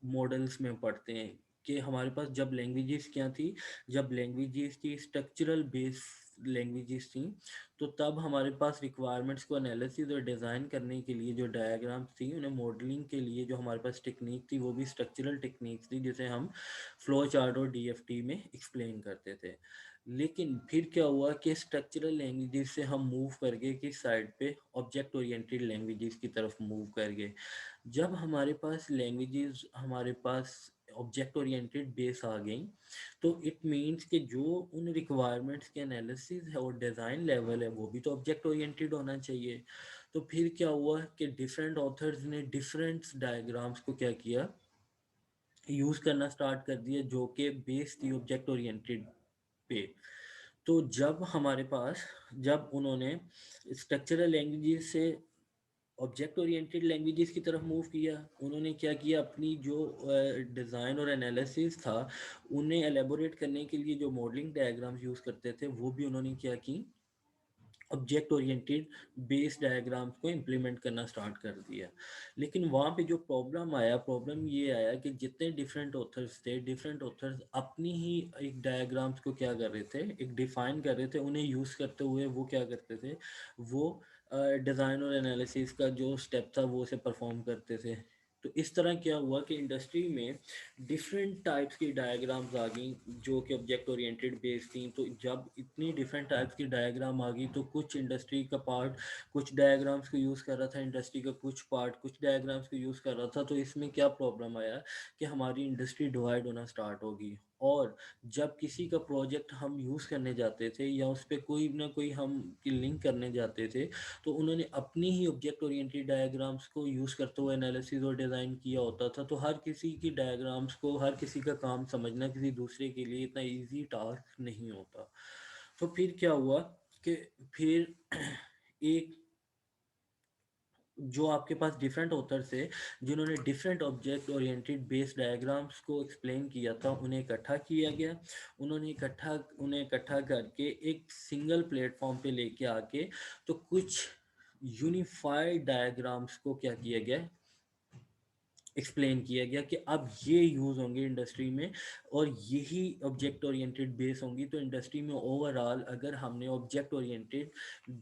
मॉडल्स में पढ़ते हैं। कि हमारे पास जब लैंग्वेजेस क्या थी, जब लैंग्वेजेस थी स्ट्रक्चरल बेस लैंग्वेजेस थी, तो तब हमारे पास रिक्वायरमेंट्स को एनालिसिस और डिज़ाइन करने के लिए जो डायग्राम्स थी, उन्हें मॉडलिंग के लिए जो हमारे पास टेक्निक थी, वो भी स्ट्रक्चरल टेक्निक्स थी, जिसे हम फ्लो चार्ट और डीएफटी में एक्सप्लेन करते थे। लेकिन फिर क्या हुआ कि स्ट्रक्चरल लैंग्वेजेस से हम मूव करके किस साइड पे, ऑब्जेक्ट ओरिएंटेड लैंग्वेजेस की तरफ मूव कर गए। जब हमारे पास लैंग्वेजेस, हमारे पास ऑब्जेक्ट ओरिएंटेड बेस आ गई, तो इट मीन्स कि जो उन रिक्वायरमेंट्स के एनालिसिस है और डिज़ाइन लेवल है, वो भी तो ऑब्जेक्ट ओरिएंटेड होना चाहिए। तो फिर क्या हुआ कि डिफरेंट ऑथर्स ने डिफरेंट डायग्राम्स को क्या किया, यूज़ करना स्टार्ट कर दिया, जो कि बेस थी ऑब्जेक्ट ओरिएंटेड पे। तो जब उन्होंने स्ट्रक्चरल लैंग्वेजेस से ऑब्जेक्ट ओरिएंटेड लैंग्वेजेस की तरफ मूव किया, उन्होंने क्या किया, अपनी जो डिज़ाइन और एनालिसिस था उन्हें एलेबोरेट करने के लिए जो मॉडलिंग डायग्राम्स यूज़ करते थे वो भी उन्होंने क्या की, ऑब्जेक्ट ओरिएंटेड बेस डायग्राम्स को इम्प्लीमेंट करना स्टार्ट कर दिया। लेकिन वहाँ पे जो प्रॉब्लम ये आया कि जितने डिफरेंट ऑथर्स थे, डिफरेंट ऑथर्स अपनी ही एक डायग्राम्स को क्या कर रहे थे, एक डिफाइन कर रहे थे, उन्हें यूज़ करते हुए वो क्या करते थे, वो डिज़ाइन और एनालिसिस का जो स्टेप था वो उसे परफॉर्म करते थे। तो इस तरह क्या हुआ कि इंडस्ट्री में डिफरेंट टाइप्स की डायग्राम्स आ गई जो कि ऑब्जेक्ट ओरिएंटेड बेस्ड थी। तो जब इतनी डिफरेंट टाइप्स की डायग्राम आ गई तो कुछ इंडस्ट्री का पार्ट कुछ डायग्राम्स को यूज़ कर रहा था, इंडस्ट्री का कुछ पार्ट कुछ डायग्राम्स को यूज़ कर रहा था। तो इसमें क्या प्रॉब्लम आया कि हमारी इंडस्ट्री डिवाइड होना स्टार्ट होगी। और जब किसी का प्रोजेक्ट हम यूज़ करने जाते थे या उस पर कोई ना कोई हम लिंक करने जाते थे, तो उन्होंने अपनी ही ऑब्जेक्ट ओरिएंटेड डायग्राम्स को यूज़ करते हुए एनालिसिस और डिज़ाइन किया होता था। तो हर किसी की डायग्राम्स को, हर किसी का काम समझना किसी दूसरे के लिए इतना इजी टास्क नहीं होता। तो फिर क्या हुआ कि फिर एक जो आपके पास डिफरेंट ऑथर्स थे जिन्होंने different object oriented based diagrams को एक्सप्लेन किया था, उन्हें इकट्ठा किया गया। उन्हें इकट्ठा करके एक सिंगल प्लेटफॉर्म पे लेके आके तो कुछ यूनिफाइड डायग्राम्स को क्या किया गया, एक्सप्लेन किया गया कि अब ये यूज़ होंगे इंडस्ट्री में और यही ऑब्जेक्ट ओरिएंटेड बेस होंगी। तो इंडस्ट्री में ओवरऑल अगर हमने object oriented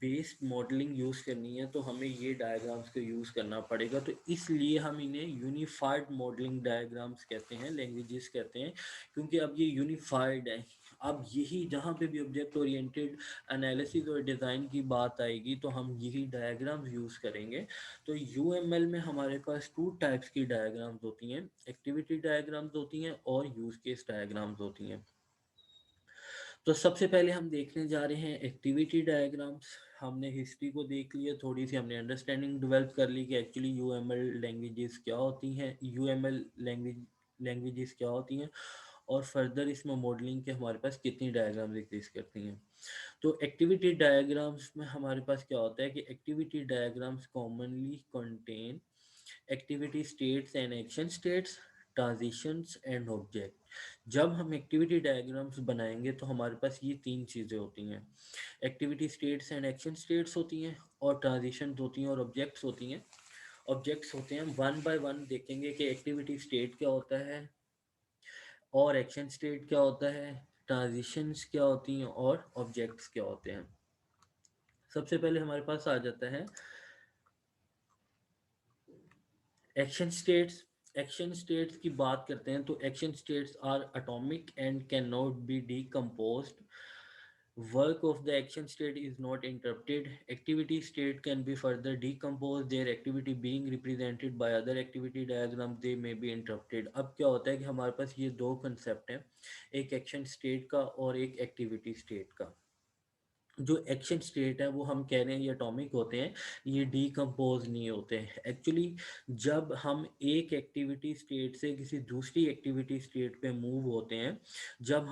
based modelling use करनी है तो हमें ये डायग्राम्स को यूज़ करना पड़ेगा। तो इसलिए हम इन्हें यूनिफाइड मॉडलिंग डायग्राम्स कहते हैं, लैंग्वेजेस कहते हैं, क्योंकि अब ये यूनिफाइड है। अब यही जहाँ पे भी ऑब्जेक्ट ओरिएंटेड एनालिसिस और डिज़ाइन की बात आएगी तो हम यही डायग्राम्स यूज़ करेंगे। तो यूएमएल में हमारे पास टू टाइप्स की डायग्राम्स होती हैं, एक्टिविटी डायग्राम्स होती हैं और यूज केस डायग्राम्स होती हैं। तो सबसे पहले हम देखने जा रहे हैं एक्टिविटी डायग्राम्स। हमने हिस्ट्री को देख लिया, थोड़ी सी हमने अंडरस्टैंडिंग डेवलप कर ली कि एक्चुअली यूएमएल लैंग्वेजेस क्या होती हैं, यूएमएल लैंग्वेजेस क्या होती हैं, और फर्दर इसमें मॉडलिंग के हमारे पास कितनी डायग्राम्स एग्जिस्ट करती हैं। तो एक्टिविटी डायग्राम्स में हमारे पास क्या होता है कि activity diagrams commonly contain activity states and action states, transitions and object. जब हम एक्टिविटी डायग्राम्स बनाएंगे तो हमारे पास ये तीन चीज़ें होती हैं, activity states and action states होती हैं, और ट्रांजिशन होती हैं, और ऑब्जेक्ट्स होती हैं। ऑब्जेक्ट्स होते हैं, वन बाय वन देखेंगे कि एक्टिविटी स्टेट क्या होता है और एक्शन स्टेट क्या होता है, ट्रांजिशंस क्या होती हैं और ऑब्जेक्ट्स क्या होते हैं। सबसे पहले हमारे पास आ जाता है एक्शन स्टेट्स। एक्शन स्टेट्स की बात करते हैं तो action states are atomic and can not be decomposed. Work of the action state is not interrupted. Activity state can be further decomposed. Their activity being represented by other activity diagrams, they may be interrupted. अब क्या होता है कि हमारे पास ये दो concept हैं, एक एक्शन स्टेट का और एक एक्टिविटी स्टेट का। जो एक्शन स्टेट है वो हम कह रहे हैं ये एटॉमिक होते हैं, ये डीकम्पोज नहीं होते हैं एक्चुअली। जब हम एक एक्टिविटी स्टेट से किसी दूसरी एक्टिविटी स्टेट पे मूव होते हैं, जब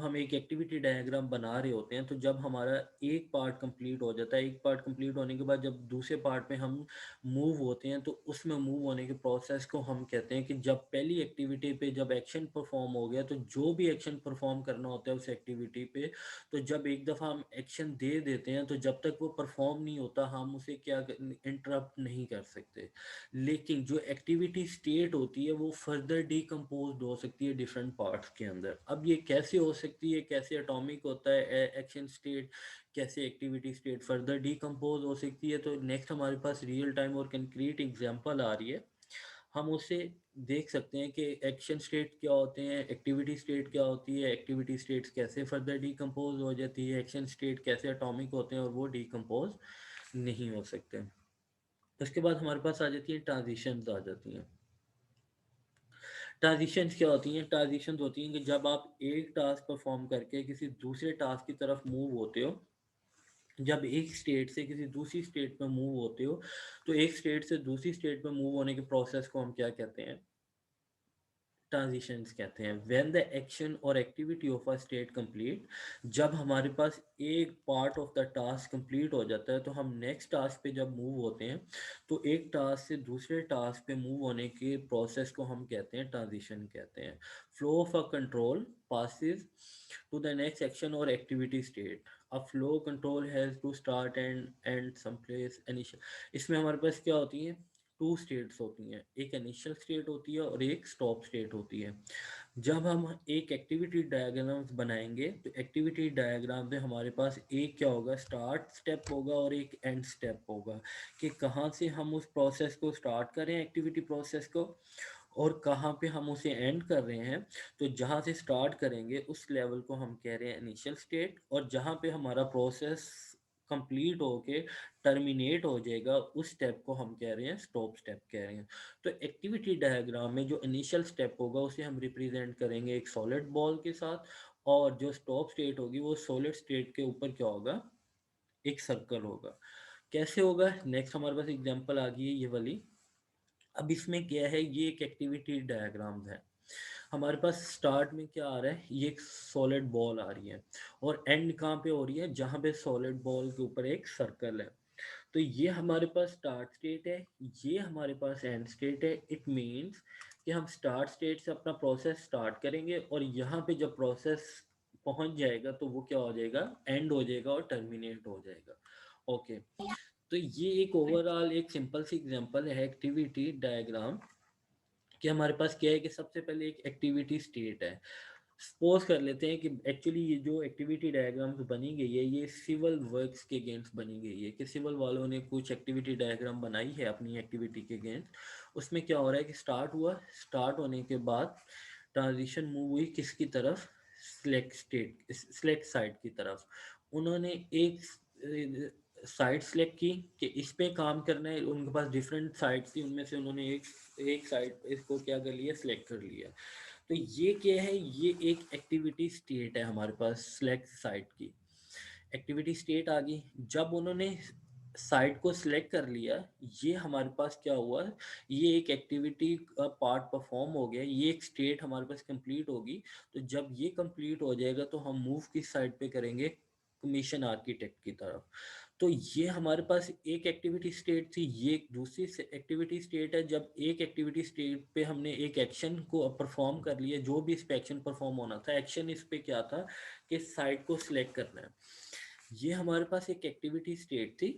हम एक एक्टिविटी डायग्राम बना रहे होते हैं, तो जब हमारा एक पार्ट कंप्लीट हो जाता है, एक पार्ट कंप्लीट होने के बाद जब दूसरे पार्ट में हम मूव होते हैं तो उसमें मूव होने के प्रोसेस को हम कहते हैं कि जब पहली एक्टिविटी पे जब एक्शन परफॉर्म हो गया, तो जो भी एक्शन परफॉर्म करना होता है उस एक्टिविटी पे, तो जब एक दफ़ा हम एक्शन दे देते हैं तो जब तक वो परफॉर्म नहीं होता हम उसे क्या इंटरप्ट नहीं कर सकते। लेकिन जो एक्टिविटी स्टेट होती है वो फर्दर डीकम्पोज हो सकती है डिफरेंट पार्ट्स के अंदर। अब ये कैसे हो सकती है, कैसे एटॉमिक होता है एक्शन स्टेट, कैसे एक्टिविटी स्टेट फर्दर डीकम्पोज हो सकती है, तो नेक्स्ट हमारे पास रियल टाइम और कंक्रीट एग्जांपल आ रही है। हम उसे देख सकते हैं कि एक्शन स्टेट क्या होते हैं, एक्टिविटी स्टेट क्या होती है, एक्टिविटी स्टेट्स कैसे फर्दर डीकम्पोज हो जाती है, एक्शन स्टेट कैसे एटॉमिक होते हैं और वो डीकम्पोज नहीं हो सकते। उसके बाद हमारे पास आ जाती है ट्रांजिशंस आ जाती हैं। ट्रांजिशंस क्या होती हैं, ट्रांजिशंस होती हैं कि जब आप एक टास्क परफॉर्म करके किसी दूसरे टास्क की तरफ मूव होते हो, जब एक स्टेट से किसी दूसरी स्टेट में मूव होते हो, तो एक स्टेट से दूसरी स्टेट में मूव होने के प्रोसेस को हम क्या कहते हैं, ट्रांजिशंस कहते हैं। व्हेन द एक्शन और activity of a state complete, जब हमारे पास एक part of the task complete हो जाता है तो हम नेक्स्ट टास्क पे जब मूव होते हैं तो एक टास्क से दूसरे टास्क पे मूव होने के प्रोसेस को हम कहते हैं ट्रांजिशन कहते हैं। Flow of a control passes to the next action or activity state. A flow control has to start and end someplace initial। इसमें हमारे पास क्या होती है, टू स्टेट्स होती हैं, एक इनिशियल स्टेट होती है और एक स्टॉप स्टेट होती है। जब हम एक एक्टिविटी डायग्राम बनाएंगे तो एक्टिविटी डायग्राम में हमारे पास एक क्या होगा, स्टार्ट स्टेप होगा और एक एंड स्टेप होगा, कि कहाँ से हम उस प्रोसेस को स्टार्ट करें, एक्टिविटी प्रोसेस को, और कहाँ पे हम उसे एंड कर रहे हैं। तो जहाँ से स्टार्ट करेंगे उस लेवल को हम कह रहे हैं इनिशियल स्टेट, और जहाँ पे हमारा प्रोसेस कंप्लीट होके टर्मिनेट हो जाएगा उस स्टेप को हम कह रहे हैं स्टॉप स्टेप कह रहे हैं। तो एक्टिविटी डायग्राम में जो इनिशियल स्टेप होगा उसे हम रिप्रेजेंट करेंगे एक सॉलिड बॉल के साथ, और जो स्टॉप स्टेट होगी वो सॉलिड स्टेट के ऊपर क्या होगा, एक सर्कल होगा। कैसे होगा, नेक्स्ट हमारे पास एग्जांपल आ गई है ये वाली। अब इसमें क्या है, ये एक एक्टिविटी डायग्राम है। हमारे पास स्टार्ट में क्या आ रहा है, ये एक सॉलिड बॉल आ रही है, और एंड कहाँ पे हो रही है, जहाँ पे सॉलिड बॉल के ऊपर एक सर्कल है। तो ये हमारे पास स्टार्ट स्टेट है, ये हमारे पास एंड स्टेट है। इट मीन्स कि हम स्टार्ट स्टेट से अपना प्रोसेस स्टार्ट करेंगे और यहाँ पे जब प्रोसेस पहुंच जाएगा तो वो क्या हो जाएगा, एंड हो जाएगा और टर्मिनेट हो जाएगा। ओके, तो ये एक ओवरऑल एक सिंपल सी एग्जांपल है एक्टिविटी डायग्राम कि हमारे पास क्या है कि सबसे पहले एक एक्टिविटी स्टेट है। सपोज कर लेते हैं कि एक्चुअली ये जो एक्टिविटी डायग्राम बनी गई है ये सिविल वर्क्स के अगेंस्ट बनी गई है, कि सिविल वालों ने कुछ एक्टिविटी डायग्राम बनाई है अपनी एक्टिविटी के अगेंस्ट। उसमें क्या हो रहा है कि स्टार्ट हुआ, स्टार्ट होने के बाद ट्रांजिशन मूव हुई किसकी तरफ, सिलेक्ट साइड की तरफ। उन्होंने एक साइट सेलेक्ट की कि इस पे काम करना है, उनके पास डिफरेंट साइट्स थी, उनमें से उन्होंने एक साइट इसको क्या कर लिया, सिलेक्ट कर लिया। तो ये क्या है, ये एक एक्टिविटी स्टेट है हमारे पास सिलेक्ट साइट की। एक्टिविटी स्टेट आ गई, जब उन्होंने साइट को सिलेक्ट कर लिया, ये हमारे पास क्या हुआ, ये एक एक्टिविटी का पार्ट परफॉर्म हो गया, ये एक स्टेट हमारे पास कंप्लीट होगी। तो जब ये कंप्लीट हो जाएगा तो हम मूव किस साइड पे करेंगे, कमीशन आर्किटेक्ट की तरफ। तो ये हमारे पास एक एक्टिविटी स्टेट थी, ये एक दूसरी एक्टिविटी स्टेट है। जब एक एक्टिविटी स्टेट पे हमने एक एक्शन को परफॉर्म कर लिया, जो भी इस पे एक्शन परफॉर्म होना था, एक्शन इस पे क्या था कि साइट को सिलेक्ट करना है। ये हमारे पास एक एक्टिविटी स्टेट थी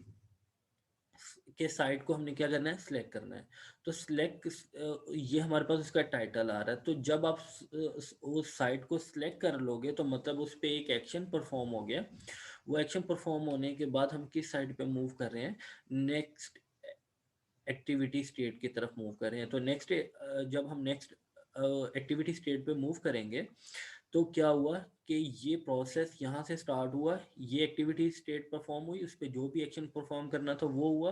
के साइट को हमने क्या करना है, सिलेक्ट करना है। तो सिलेक्ट ये हमारे पास उसका टाइटल आ रहा है। तो जब आप उस साइट को सिलेक्ट कर लोगे तो मतलब उस पर एक एक्शन परफॉर्म हो गया। वो एक्शन परफॉर्म होने के बाद हम किस साइड पे मूव कर रहे हैं, नेक्स्ट एक्टिविटी स्टेट की तरफ मूव कर रहे हैं। तो नेक्स्ट जब हम नेक्स्ट एक्टिविटी स्टेट पे मूव करेंगे तो क्या हुआ कि ये प्रोसेस यहाँ से स्टार्ट हुआ, ये एक्टिविटी स्टेट परफॉर्म हुई, उस पर जो भी एक्शन परफॉर्म करना था वो हुआ।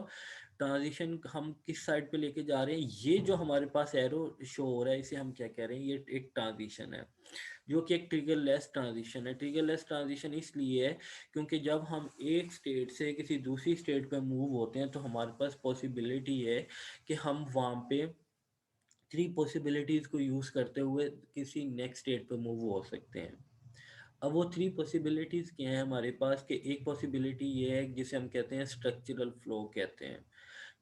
ट्रांजिशन हम किस साइड पे लेके जा रहे हैं, ये जो हमारे पास एरो शो हो रहा है इसे हम क्या कह रहे हैं, ये एक ट्रांजिशन है, जो कि एक ट्रिगर लेस ट्रांजिशन है। ट्रिगर लेस ट्रांजिशन इसलिए है क्योंकि जब हम एक स्टेट से किसी दूसरी स्टेट पे मूव होते हैं तो हमारे पास पॉसिबिलिटी है कि हम वहाँ पे थ्री पॉसिबिलिटीज़ को यूज़ करते हुए किसी नेक्स्ट स्टेट पे मूव हो सकते हैं। अब वो थ्री पॉसिबिलिटीज़ क्या हैं हमारे पास, कि एक पॉसिबिलिटी ये है जिसे हम कहते हैं स्ट्रक्चरल फ्लो कहते हैं,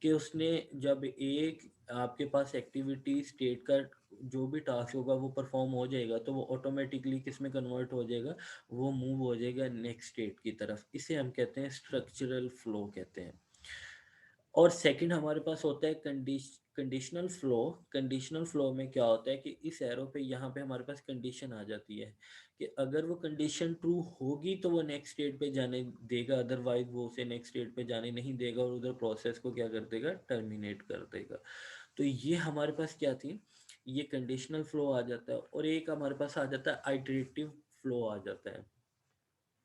कि उसने जब एक आपके पास एक्टिविटी स्टेट का जो भी टास्क होगा वो परफॉर्म हो जाएगा तो वो ऑटोमेटिकली किस में कन्वर्ट हो जाएगा, वो मूव हो जाएगा नेक्स्ट स्टेट की तरफ। इसे हम कहते हैं स्ट्रक्चरल फ्लो कहते हैं। और सेकंड हमारे पास होता है कंडीशनल फ्लो। कंडीशनल फ्लो में क्या होता है कि इस एरो पे यहाँ पे हमारे पास कंडीशन आ जाती है कि अगर वो कंडीशन ट्रू होगी तो वो नेक्स्ट स्टेट पे जाने देगा, अदरवाइज वो उसे नेक्स्ट स्टेट पे जाने नहीं देगा और उधर प्रोसेस को क्या कर देगा, टर्मिनेट कर देगा। तो ये हमारे पास क्या थी, ये कंडीशनल फ्लो आ जाता है। और एक हमारे पास आ जाता है आइटरेटिव फ्लो आ जाता है।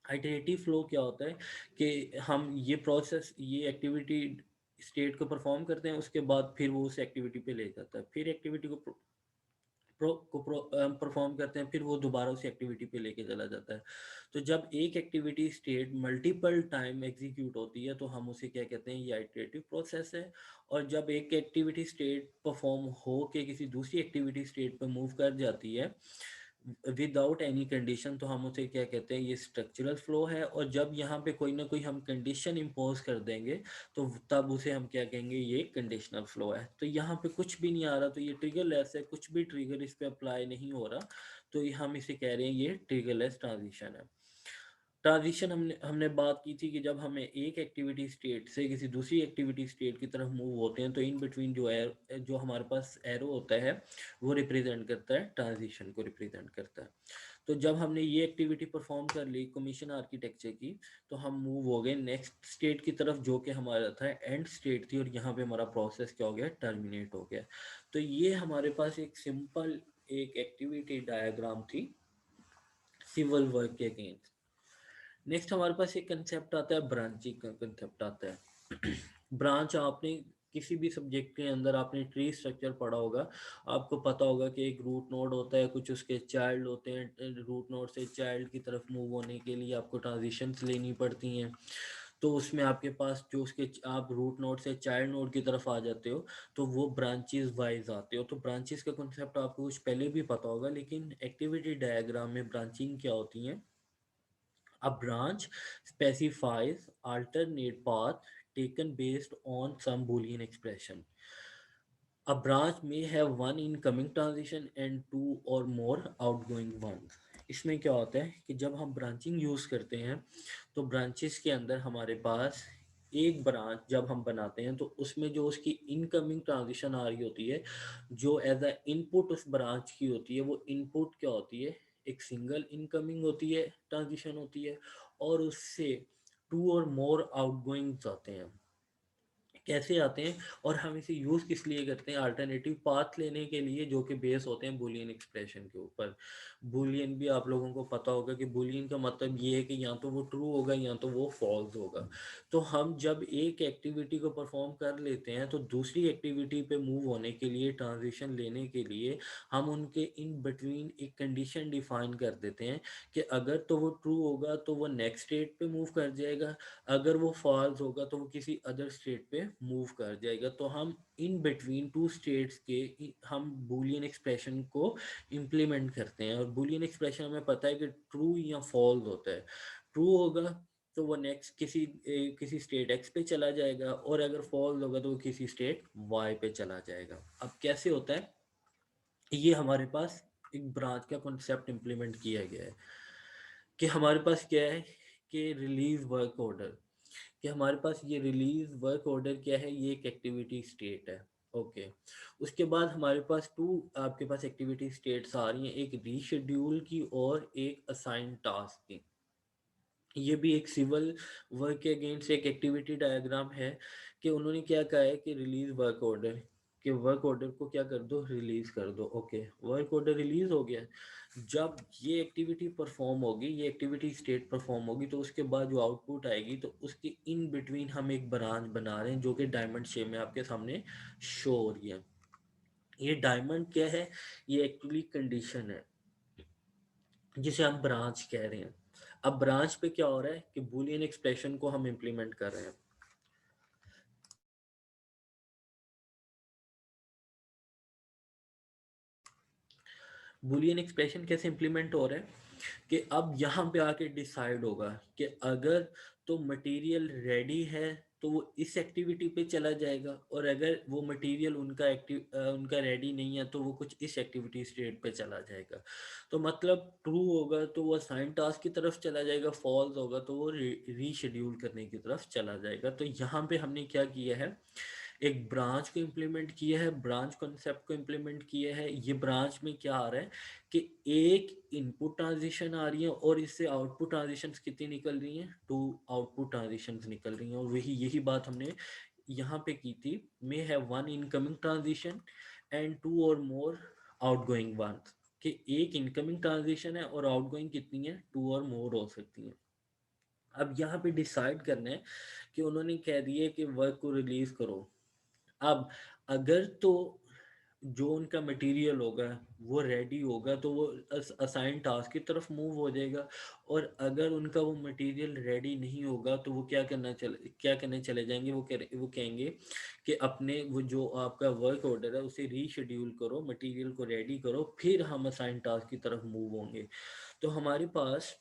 आइटरेटिव फ्लो क्या होता है कि हम ये प्रोसेस, ये एक्टिविटी स्टेट को परफॉर्म करते हैं, उसके बाद फिर वो उस एक्टिविटी पे ले जाता है, फिर एक्टिविटी को परफॉर्म करते हैं, फिर वो दोबारा उस एक्टिविटी पे लेके चला जाता है। तो जब एक activity state multiple time execute होती है तो हम उसे क्या कहते हैं, ये इटरेटिव प्रोसेस है। और जब एक एक्टिविटी स्टेट परफॉर्म हो के किसी दूसरी एक्टिविटी स्टेट पे मूव कर जाती है विदाउट एनी कंडीशन, तो हम उसे क्या कहते हैं, ये स्ट्रक्चरल फ्लो है। और जब यहाँ पे कोई ना कोई हम कंडीशन इम्पोज कर देंगे तो तब उसे हम क्या कहेंगे, ये कंडीशनल फ्लो है। तो यहाँ पे कुछ भी नहीं आ रहा तो ये ट्रिगरलेस है, कुछ भी ट्रिगर इस पे अप्लाई नहीं हो रहा, तो ये हम इसे कह रहे हैं ये ट्रिगरलेस ट्रांजिशन है। ट्रांजिशन हमने हमने बात की थी कि जब हमें एक एक्टिविटी स्टेट से किसी दूसरी एक्टिविटी स्टेट की तरफ मूव होते हैं तो इन बिटवीन जो हमारे पास एरो होता है वो रिप्रेजेंट करता है, ट्रांजिशन को रिप्रेजेंट करता है। तो जब हमने ये एक्टिविटी परफॉर्म कर ली कमीशन आर्किटेक्चर की, तो हम मूव हो गए नेक्स्ट स्टेट की तरफ जो कि हमारा था एंड स्टेट थी, और यहाँ पे हमारा प्रोसेस क्या हो गया, टर्मिनेट हो गया। तो ये हमारे पास एक सिंपल एक एक्टिविटी डायग्राम थी सिविल वर्क के अगेंस्ट। नेक्स्ट हमारे पास एक कंसेप्ट आता है, ब्रांचिंग का कंसेप्ट आता है। ब्रांच आपने किसी भी सब्जेक्ट के अंदर आपने ट्री स्ट्रक्चर पढ़ा होगा, आपको पता होगा कि एक रूट नोड होता है, कुछ उसके चाइल्ड होते हैं, रूट नोड से चाइल्ड की तरफ मूव होने के लिए आपको ट्रांजिशंस लेनी पड़ती हैं। तो उसमें आपके पास जो उसके आप रूट नोड से चाइल्ड नोड की तरफ आ जाते हो तो वो ब्रांचेस वाइज आते हो। तो ब्रांचेस का कंसेप्ट आपको कुछ पहले भी पता होगा, लेकिन एक्टिविटी डायग्राम में ब्रांचिंग क्या होती है। A branch specifies alternate path taken based on some Boolean expression. A branch may have one incoming transition and two or more outgoing ones. इसमें क्या होता है कि जब हम ब्रांचिंग यूज़ करते हैं तो ब्रांचेस के अंदर हमारे पास एक ब्रांच जब हम बनाते हैं तो उसमें जो उसकी इनकमिंग ट्रांजिशन आ रही होती है, जो एज अ इनपुट उस ब्रांच की होती है, वो इनपुट क्या होती है, एक सिंगल इनकमिंग होती है, ट्रांजिशन होती है, और उससे टू और मोर आउटगोइंग्स आते हैं। कैसे आते हैं और हम इसे यूज़ किस लिए करते हैं, अल्टरनेटिव पाथ लेने के लिए, जो कि बेस होते हैं बूलियन एक्सप्रेशन के ऊपर। बूलियन भी आप लोगों को पता होगा कि बूलियन का मतलब ये है कि या तो वो ट्रू होगा या तो वो फॉल्स होगा। तो हम जब एक एक्टिविटी को परफॉर्म कर लेते हैं तो दूसरी एक्टिविटी पे मूव होने के लिए, ट्रांजिशन लेने के लिए, हम उनके इन बिटवीन एक कंडीशन डिफाइन कर देते हैं कि अगर तो वो ट्रू होगा तो वो नेक्स्ट स्टेट पे मूव कर जाएगा, अगर वो फॉल्स होगा तो वो किसी अदर स्टेट पे मूव कर जाएगा। तो हम इन बिटवीन टू स्टेट्स के हम बूलियन एक्सप्रेशन को इम्प्लीमेंट करते हैं, और बूलियन एक्सप्रेशन हमें पता है कि ट्रू या फॉल्स होता है। ट्रू होगा तो वो नेक्स्ट किसी स्टेट एक्स पे चला जाएगा, और अगर फॉल्स होगा तो वो किसी स्टेट वाई पे चला जाएगा। अब कैसे होता है, ये हमारे पास एक ब्रांच का कॉन्सेप्ट इम्प्लीमेंट किया गया है कि हमारे पास क्या है कि रिलीज वर्क ऑर्डर, कि हमारे पास ये रिलीज वर्क ऑर्डर क्या है, ये एक एक्टिविटी स्टेट है। ओके उसके बाद हमारे पास आपके पास एक्टिविटी स्टेट्स आ रही हैं, एक रीशेड्यूल की और एक असाइन टास्क की। ये भी एक सिविल वर्क के अगेंस्ट एक एक्टिविटी डायग्राम है कि उन्होंने क्या कहा है कि रिलीज वर्क ऑर्डर, कि वर्क ऑर्डर को क्या कर दो, रिलीज कर दो। ओके वर्क ऑर्डर रिलीज हो गया, जब ये एक्टिविटी परफॉर्म होगी, ये एक्टिविटी स्टेट परफॉर्म होगी, तो उसके बाद जो आउटपुट आएगी तो उसके इन बिटवीन हम एक ब्रांच बना रहे हैं जो कि डायमंड शेप में आपके सामने शो हो रही है। ये डायमंड क्या है, ये एक्चुअली कंडीशन है जिसे हम ब्रांच कह रहे हैं। अब ब्रांच पे क्या हो रहा है कि बूलियन एक्सप्रेशन को हम इंप्लीमेंट कर रहे हैं। बूलियन एक्सप्रेशन कैसे इंप्लीमेंट हो रहा है कि अब यहाँ पे आके डिसाइड होगा कि अगर तो मटेरियल रेडी है तो वो इस एक्टिविटी पे चला जाएगा, और अगर वो मटेरियल उनका रेडी नहीं है तो वो कुछ इस एक्टिविटी स्टेट पे चला जाएगा। तो मतलब ट्रू होगा तो वो असाइन टास्क की तरफ चला जाएगा, फॉल्स होगा तो वो रीशेड्यूल करने की तरफ चला जाएगा। तो यहाँ पे हमने क्या किया है, एक ब्रांच को इम्प्लीमेंट किया है, ब्रांच कॉन्सेप्ट को इम्प्लीमेंट किया है। ये ब्रांच में क्या आ रहा है कि एक इनपुट ट्रांजिशन आ रही है और इससे आउटपुट ट्रांजिशंस कितनी निकल रही हैं, 2 आउटपुट ट्रांजिशंस निकल रही हैं। और यही बात हमने यहाँ पे की थी, may have one incoming transition and 2 और मोर आउटगोइंग वंस, कि एक इनकमिंग ट्रांजिशन है और आउटगोइंग कितनी है, 2 और मोर हो सकती हैं। अब यहाँ पे डिसाइड करना है कि उन्होंने कह दिया कि वर्क को रिलीज करो। अब अगर तो जो उनका मटेरियल होगा वो रेडी होगा तो वो असाइन टास्क की तरफ मूव हो जाएगा, और अगर उनका वो मटेरियल रेडी नहीं होगा तो वो क्या करने चले जाएंगे, वो कहेंगे कि अपने वो जो आपका वर्क ऑर्डर है उसे रीशेड्यूल करो, मटेरियल को रेडी करो, फिर हम असाइन टास्क की तरफ मूव होंगे। तो हमारे पास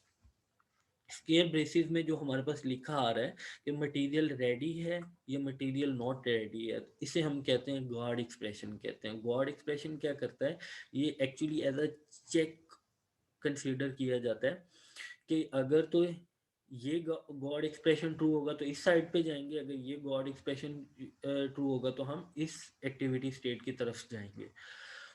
स्केयर ब्रेसिस में जो हमारे पास लिखा आ रहा है कि मटेरियल रेडी है या मटेरियल नॉट रेडी है, इसे हम कहते हैं गॉड एक्सप्रेशन कहते हैं। गॉड एक्सप्रेशन क्या करता है, ये actually as a check consider किया जाता है कि अगर तो ये गॉड एक्सप्रेशन ट्रू होगा तो इस साइड पे जाएंगे, अगर ये गॉड एक्सप्रेशन ट्रू होगा तो हम इस एक्टिविटी स्टेट की तरफ जाएंगे।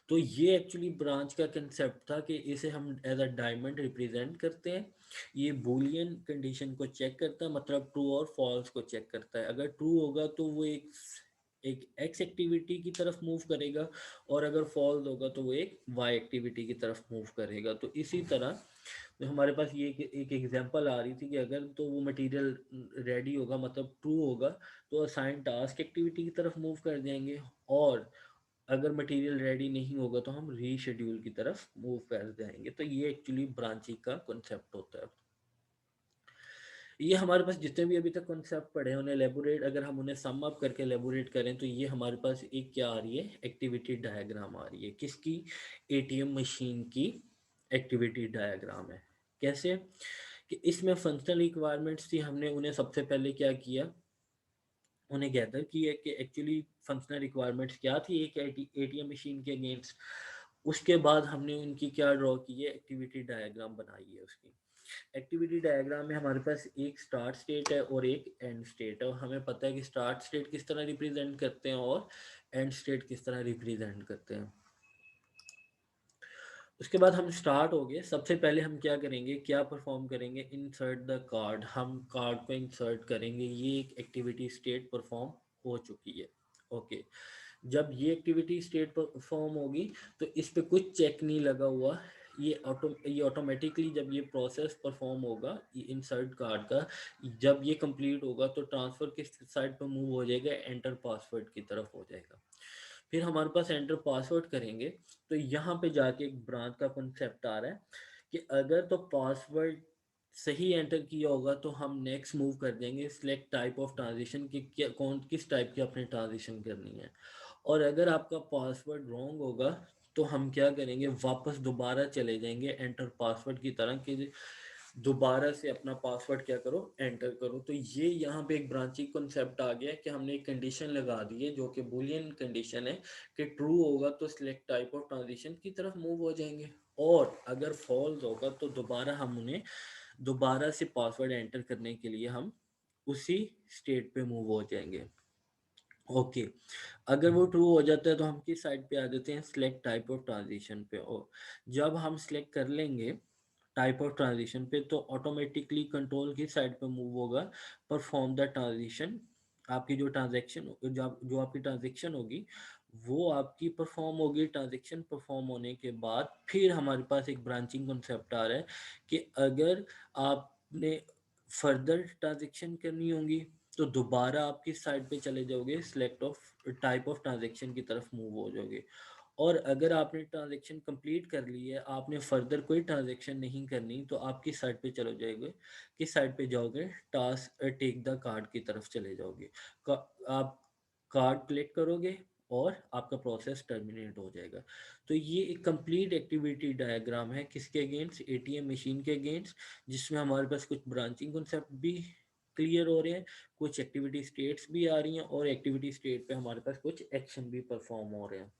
तो ये एक्चुअली ब्रांच का कंसेप्ट था कि इसे हम एज अ डायमंड रिप्रेजेंट करते हैं। ये बूलियन कंडीशन को चेक करता है, मतलब ट्रू और फॉल्स को चेक करता है। अगर ट्रू होगा तो वो एक एक्स एक्टिविटी की तरफ मूव करेगा, और अगर फॉल्स होगा तो वो एक वाई एक्टिविटी की तरफ मूव करेगा। तो इसी तरह तो हमारे पास ये एक एग्जांपल आ रही थी कि अगर तो वो मटेरियल रेडी होगा मतलब ट्रू होगा तो असाइन टास्क एक्टिविटी की तरफ मूव कर जाएंगे, और अगर मटेरियल रेडी नहीं होगा तो हम रीशेड्यूल की तरफ मूव कर जाएंगे। तो ये एक्चुअली ब्रांचिंग का कॉन्सेप्ट होता है। ये हमारे पास जितने भी अभी तक कॉन्सेप्ट पढ़े हैं उन्हें एलेबोरेट, अगर हम उन्हें सम अप करके एलेबोरेट करें तो ये हमारे पास एक क्या आ रही है, एक्टिविटी डायग्राम आ रही है। किसकी? एटीएम मशीन की एक्टिविटी डायग्राम है। कैसे कि इसमें फंक्शनल रिक्वायरमेंट्स थी, हमने उन्हें सबसे पहले क्या किया, उन्हें गैदर किया कि एक्चुअली फंक्शनल रिक्वायरमेंट्स क्या थी एक एटीएम मशीन के अगेंस्ट। उसके बाद हमने उनकी क्या ड्रॉ की है, एक्टिविटी डायग्राम बनाई है उसकी। एक्टिविटी डायग्राम में हमारे पास एक स्टार्ट स्टेट है और एक एंड स्टेट है, और हमें पता है कि स्टार्ट स्टेट किस तरह रिप्रेजेंट करते हैं और एंड स्टेट किस तरह रिप्रेजेंट करते हैं। उसके बाद हम स्टार्ट हो गए, सबसे पहले हम क्या करेंगे, क्या परफॉर्म करेंगे, इंसर्ट द कार्ड। हम कार्ड को इंसर्ट करेंगे, ये एक एक्टिविटी स्टेट परफॉर्म हो चुकी है। ओके, जब ये एक्टिविटी स्टेट परफॉर्म होगी तो इस पे कुछ चेक नहीं लगा हुआ, ये ऑटोमेटिकली जब ये प्रोसेस परफॉर्म होगा ये इंसर्ट कार्ड का, जब ये कंप्लीट होगा तो ट्रांसफर किस साइड पर मूव हो जाएगा, एंटर पासवर्ड की तरफ हो जाएगा। फिर हमारे पास एंटर पासवर्ड करेंगे तो यहाँ पे जाके एक ब्रांच का कॉन्सेप्ट आ रहा है कि अगर तो पासवर्ड सही एंटर किया होगा तो हम नेक्स्ट मूव कर देंगे सिलेक्ट टाइप ऑफ ट्रांजिशन की, क्या कौन किस टाइप की अपनी ट्रांजिशन करनी है। और अगर आपका पासवर्ड रॉन्ग होगा तो हम क्या करेंगे, वापस दोबारा चले जाएंगे एंटर पासवर्ड की तरह कि दोबारा से अपना पासवर्ड क्या करो, एंटर करो। तो ये यहाँ पे एक ब्रांचिंग कॉन्सेप्ट आ गया कि हमने एक कंडीशन लगा दी है जो कि बूलियन कंडीशन है कि ट्रू होगा तो सिलेक्ट टाइप ऑफ ट्रांजिशन की तरफ मूव हो जाएंगे, और अगर फॉल्स होगा तो दोबारा हम उन्हें दोबारा से पासवर्ड एंटर करने के लिए हम उसी स्टेट पे मूव हो जाएंगे। ओके, अगर वो ट्रू हो जाता है तो हम किस साइड पे आ जाते हैं, सिलेक्ट टाइप ऑफ ट्रांजिशन पे। और जब हम सिलेक्ट कर लेंगे टाइप ऑफ ट्रांजिशन पे तो ऑटोमेटिकली कंट्रोल की साइड पे मूव होगा, परफॉर्म द ट्रांजिशन। आपकी जो ट्रांजैक्शन जो आपकी ट्रांजैक्शन होगी वो आपकी परफॉर्म होगी। ट्रांजैक्शन परफॉर्म होने के बाद फिर हमारे पास एक ब्रांचिंग कॉन्सेप्ट आ रहा है कि अगर आपने फर्दर ट्रांजैक्शन करनी होगी तो दोबारा आप किस साइड पे चले जाओगे, select of type of transaction की तरफ मूव हो जाओगे। और अगर आपने ट्रांजैक्शन कंप्लीट कर ली है, आपने फर्दर कोई ट्रांजैक्शन नहीं करनी, तो आप किस साइड पे चले जाओगे, किस साइड पे जाओगे, टास्क टेक द कार्ड की तरफ चले जाओगे। आप कार्ड क्लिक करोगे और आपका प्रोसेस टर्मिनेट हो जाएगा। तो ये एक कंप्लीट एक्टिविटी डायग्राम है किसके अगेंस्ट, एटीएम मशीन के अगेंस्ट, जिसमें हमारे पास कुछ ब्रांचिंग कॉन्सेप्ट भी क्लियर हो रहे हैं, कुछ एक्टिविटी स्टेट्स भी आ रही हैं, और एक्टिविटी स्टेट पे हमारे पास कुछ एक्शन भी परफॉर्म हो रहे हैं।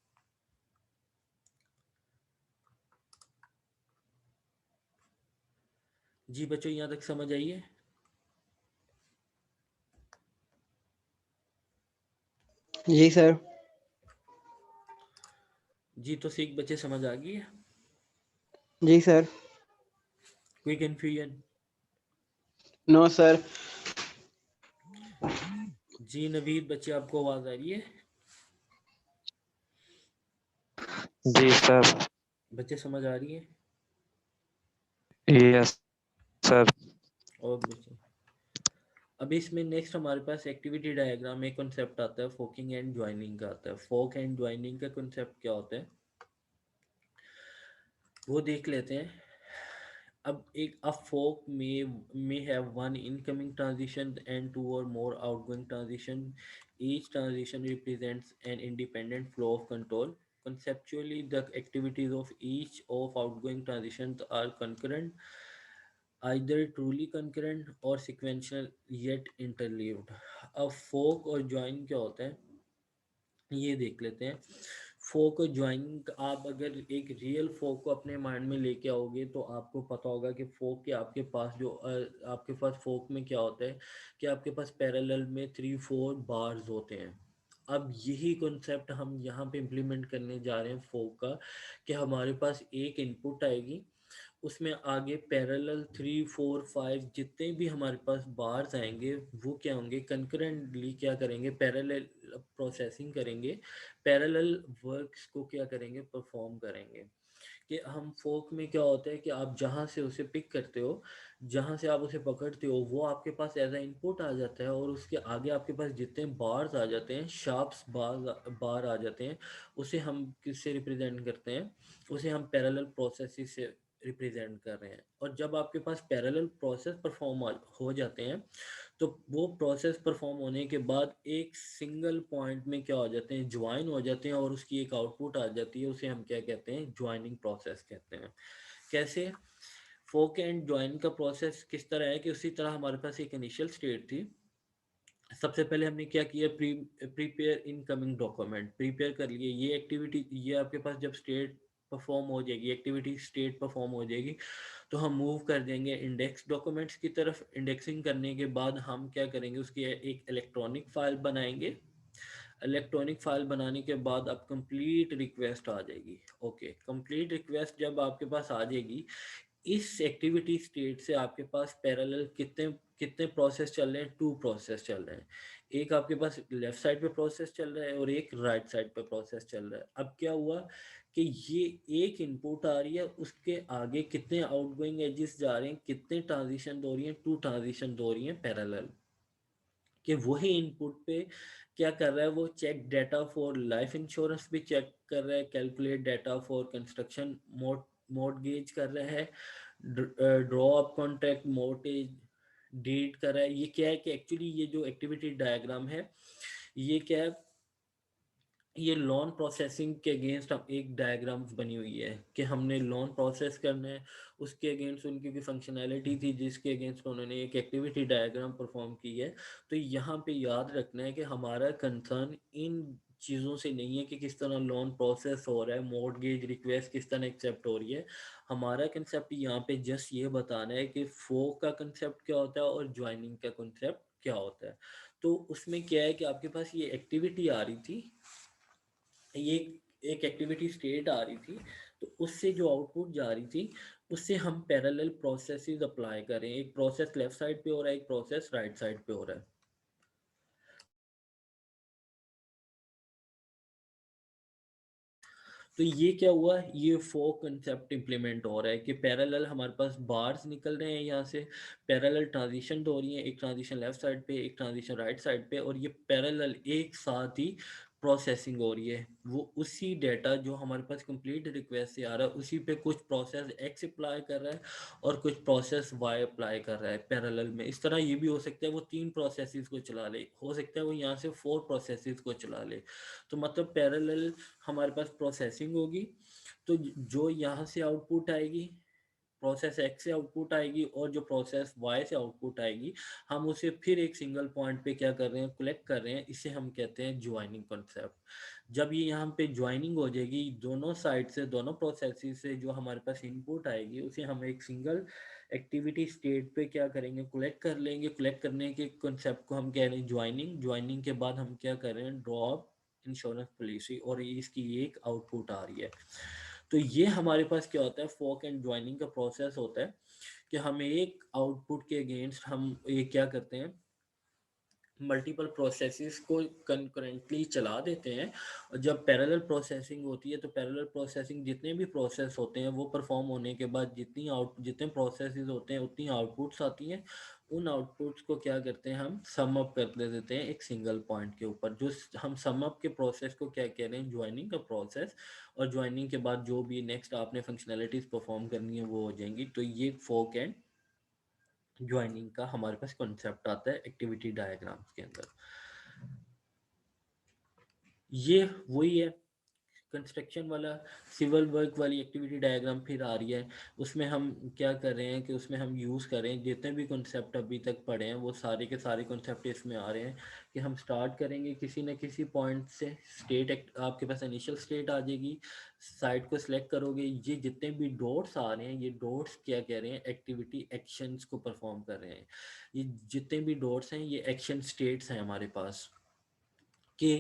जी बच्चों, यहाँ तक समझ आई है? जी सर। जी, तो सीख बच्चे समझ आ गई है? जी सर। कोई कंफ्यूजन? No sir. जी नवीद बच्चे, आपको आवाज आ रही है? जी सर। बच्चे समझ आ रही है? Yes sir. और बच्चे अब इसमें नेक्स्ट हमारे पास एक्टिविटी डायग्राम में कॉन्सेप्ट आता है फोकिंग एंड ज्वाइनिंग का आता है। फोक एंड ज्वाइनिंग का कॉन्सेप्ट क्या होता है वो देख लेते हैं। अब एक a fork may have one incoming transition and two or more outgoing transition. Each transition represents an independent flow of control. Conceptually, the activities of each of outgoing transitions are concurrent, either truly concurrent or sequential yet interleaved. अब fork और join क्या होता है ये देख लेते हैं। फोक और ज्वाइनिंग, आप अगर एक रियल फोक को अपने माइंड में लेके आओगे तो आपको पता होगा कि फोक के आपके पास जो आपके पास फोक में क्या होता है कि आपके पास पैरेलल में 3-4 बार्स होते हैं। अब यही कॉन्सेप्ट हम यहाँ पे इम्प्लीमेंट करने जा रहे हैं फोक का, कि हमारे पास एक इनपुट आएगी, उसमें आगे पैरेलल 3-4-5 जितने भी हमारे पास बार्स आएंगे वो क्या होंगे, कंकरेंटली क्या करेंगे, पैरेलल प्रोसेसिंग करेंगे, पैरेलल वर्क्स को क्या करेंगे, परफॉर्म करेंगे। कि हम फोक में क्या होता है कि आप जहाँ से उसे पिक करते हो, जहाँ से आप उसे पकड़ते हो, वो आपके पास एज ए इनपुट आ जाता है और उसके आगे आपके पास जितने बार्स आ जाते हैं, शार्प्स बार आ जाते हैं, उसे हम किससे रिप्रेजेंट करते हैं, उसे हम पैरेलल प्रोसेस से रिप्रेजेंट कर रहे हैं। और जब आपके पास पैरेलल प्रोसेस परफॉर्म हो जाते हैं तो वो प्रोसेस परफॉर्म होने के बाद एक सिंगल पॉइंट में क्या हो जाते हैं, ज्वाइन हो जाते हैं और उसकी एक आउटपुट आ जाती है, उसे हम क्या कहते हैं, ज्वाइनिंग प्रोसेस कहते हैं। कैसे फोक एंड ज्वाइन का प्रोसेस किस तरह है कि उसी तरह हमारे पास एक इनिशियल स्टेट थी। सबसे पहले हमने क्या किया, प्रीपेयर इनकमिंग डॉक्यूमेंट प्रीपेयर कर लिए। ये एक्टिविटी, ये आपके पास जब स्टेट परफॉर्म हो जाएगी, एक्टिविटी स्टेट परफॉर्म हो जाएगी, तो हम मूव कर देंगे इंडेक्स डॉक्यूमेंट्स की तरफ। इंडेक्सिंग करने के बाद हम क्या करेंगे, उसकी एक इलेक्ट्रॉनिक फाइल बनाएंगे। इलेक्ट्रॉनिक फाइल बनाने के बाद अब कंप्लीट रिक्वेस्ट आ जाएगी। ओके, कंप्लीट रिक्वेस्ट जब आपके पास आ जाएगी, इस एक्टिविटी स्टेट से आपके पास पैरेलल कितने कितने प्रोसेस चल रहे हैं, 2 प्रोसेस चल रहे हैं। एक आपके पास लेफ्ट साइड पे प्रोसेस चल रहा है और एक राइट साइड पे प्रोसेस चल रहा है। अब क्या हुआ कि ये एक इनपुट आ रही है, उसके आगे कितने आउटगोइंग एजेस जा रहे हैं, कितने ट्रांजिशन हो रही हैं, 2 ट्रांजिशन हो रही हैं पैरेलल। कि वही इनपुट पे क्या कर रहा है, वो check data for life insurance भी चेक कर रहा है, calculate data for construction mortgage कर रहा है, draw up contract mortgage deed कर रहा है। ये क्या है कि एक्चुअली ये जो एक्टिविटी डायग्राम है ये क्या है, ये लोन प्रोसेसिंग के अगेंस्ट हम एक डायग्राम्स बनी हुई है कि हमने लोन प्रोसेस करना है, उसके अगेंस्ट उनकी भी फंक्शनैलिटी थी जिसके अगेंस्ट उन्होंने एक एक्टिविटी डायग्राम परफॉर्म की है। तो यहाँ पे याद रखना है कि हमारा कंसर्न इन चीज़ों से नहीं है कि किस तरह लोन प्रोसेस हो रहा है, मॉर्टगेज रिक्वेस्ट किस तरह एक्सेप्ट हो रही है। हमारा कंसेप्ट यहाँ पे जस्ट ये बताना है कि फोक का कंसेप्ट क्या होता है और ज्वाइनिंग का कंसेप्ट क्या होता है। तो उसमें क्या है कि आपके पास ये एक्टिविटी आ रही थी, ये एक एक्टिविटी स्टेट आ रही थी, तो उससे जो आउटपुट जा रही थी उससे हम पैरेलल प्रोसेसेस अप्लाई करें। एक प्रोसेस लेफ्ट साइड पे हो रहा है, एक प्रोसेस राइट साइड पे हो रहा है। तो ये क्या हुआ, ये फोक कंसेप्ट इंप्लीमेंट हो रहा है कि पैरेलल हमारे पास बार्स निकल रहे हैं, यहाँ से पैरेलल ट्रांजिशन हो रही है, एक ट्रांजिशन लेफ्ट साइड पे, एक ट्रांजिशन राइट साइड पे, और ये पैरेलल एक साथ ही प्रोसेसिंग हो रही है। वो उसी डेटा जो हमारे पास कंप्लीट रिक्वेस्ट से आ रहा है उसी पे कुछ प्रोसेस एक्स अप्लाई कर रहा है और कुछ प्रोसेस वाई अप्लाई कर रहा है पैरेलल में। इस तरह ये भी हो सकता है वो 3 प्रोसेसेस को चला ले, हो सकता है वो यहाँ से 4 प्रोसेसेस को चला ले। तो मतलब पैरेलल हमारे पास प्रोसेसिंग होगी, तो जो यहाँ से आउटपुट आएगी प्रोसेस एक्स से आउटपुट आएगी और जो प्रोसेस वाई से आउटपुट आएगी हम उसे फिर एक सिंगल पॉइंट पे क्या कर रहे हैं, कलेक्ट कर रहे हैं। इसे हम कहते हैं ज्वाइनिंग कॉन्सेप्ट। जब ये यहाँ पे ज्वाइनिंग हो जाएगी दोनों साइड से, दोनों प्रोसेस से जो हमारे पास इनपुट आएगी उसे हम एक सिंगल एक्टिविटी स्टेट पे क्या करेंगे, कलेक्ट कर लेंगे। कलेक्ट करने के कॉन्सेप्ट को हम कह रहे हैं ज्वाइनिंग। ज्वाइनिंग के बाद हम क्या कर रहे हैं, ड्रॉप इंश्योरेंस पॉलिसी, और इसकी एक आउटपुट आ रही है। तो ये हमारे पास क्या होता है, फोक एंड ज्वाइनिंग का प्रोसेस होता है कि हम एक आउटपुट के अगेंस्ट हम ये क्या करते हैं, मल्टीपल प्रोसेसेस को कंकरेंटली चला देते हैं। और जब पैरेलल प्रोसेसिंग होती है तो पैरेलल प्रोसेसिंग जितने भी प्रोसेस होते हैं वो परफॉर्म होने के बाद जितने प्रोसेसेस होते हैं उतनी आउटपुट्स आती हैं। उन आउटपुट्स को क्या करते हैं, हम सम अप कर देते हैं एक सिंगल पॉइंट के ऊपर। जो हम सम अप के प्रोसेस को क्या कह रहे हैं, ज्वाइनिंग का प्रोसेस, और ज्वाइनिंग के बाद जो भी नेक्स्ट आपने फंक्शनैलिटीज परफॉर्म करनी है वो हो जाएंगी। तो ये फोक एंड ज्वाइनिंग का हमारे पास कॉन्सेप्ट आता है एक्टिविटी डायग्राम्स के अंदर। ये वही है कंस्ट्रक्शन वाला, सिविल वर्क वाली एक्टिविटी डायग्राम फिर आ रही है। उसमें हम क्या कर रहे हैं कि उसमें हम यूज़ कर रहे हैं जितने भी कॉन्सेप्ट अभी तक पढ़े हैं वो सारे के सारे कॉन्सेप्ट इसमें आ रहे हैं। कि हम स्टार्ट करेंगे किसी न किसी पॉइंट से, स्टेट आपके पास इनिशियल स्टेट आ जाएगी, साइट को सिलेक्ट करोगे, ये जितने भी डॉट्स आ रहे हैं ये डॉट्स क्या कह रहे हैं, एक्टिविटी एक्शंस को परफॉर्म कर रहे हैं। ये जितने भी डॉट्स हैं ये एक्शन स्टेट्स हैं हमारे पास, कि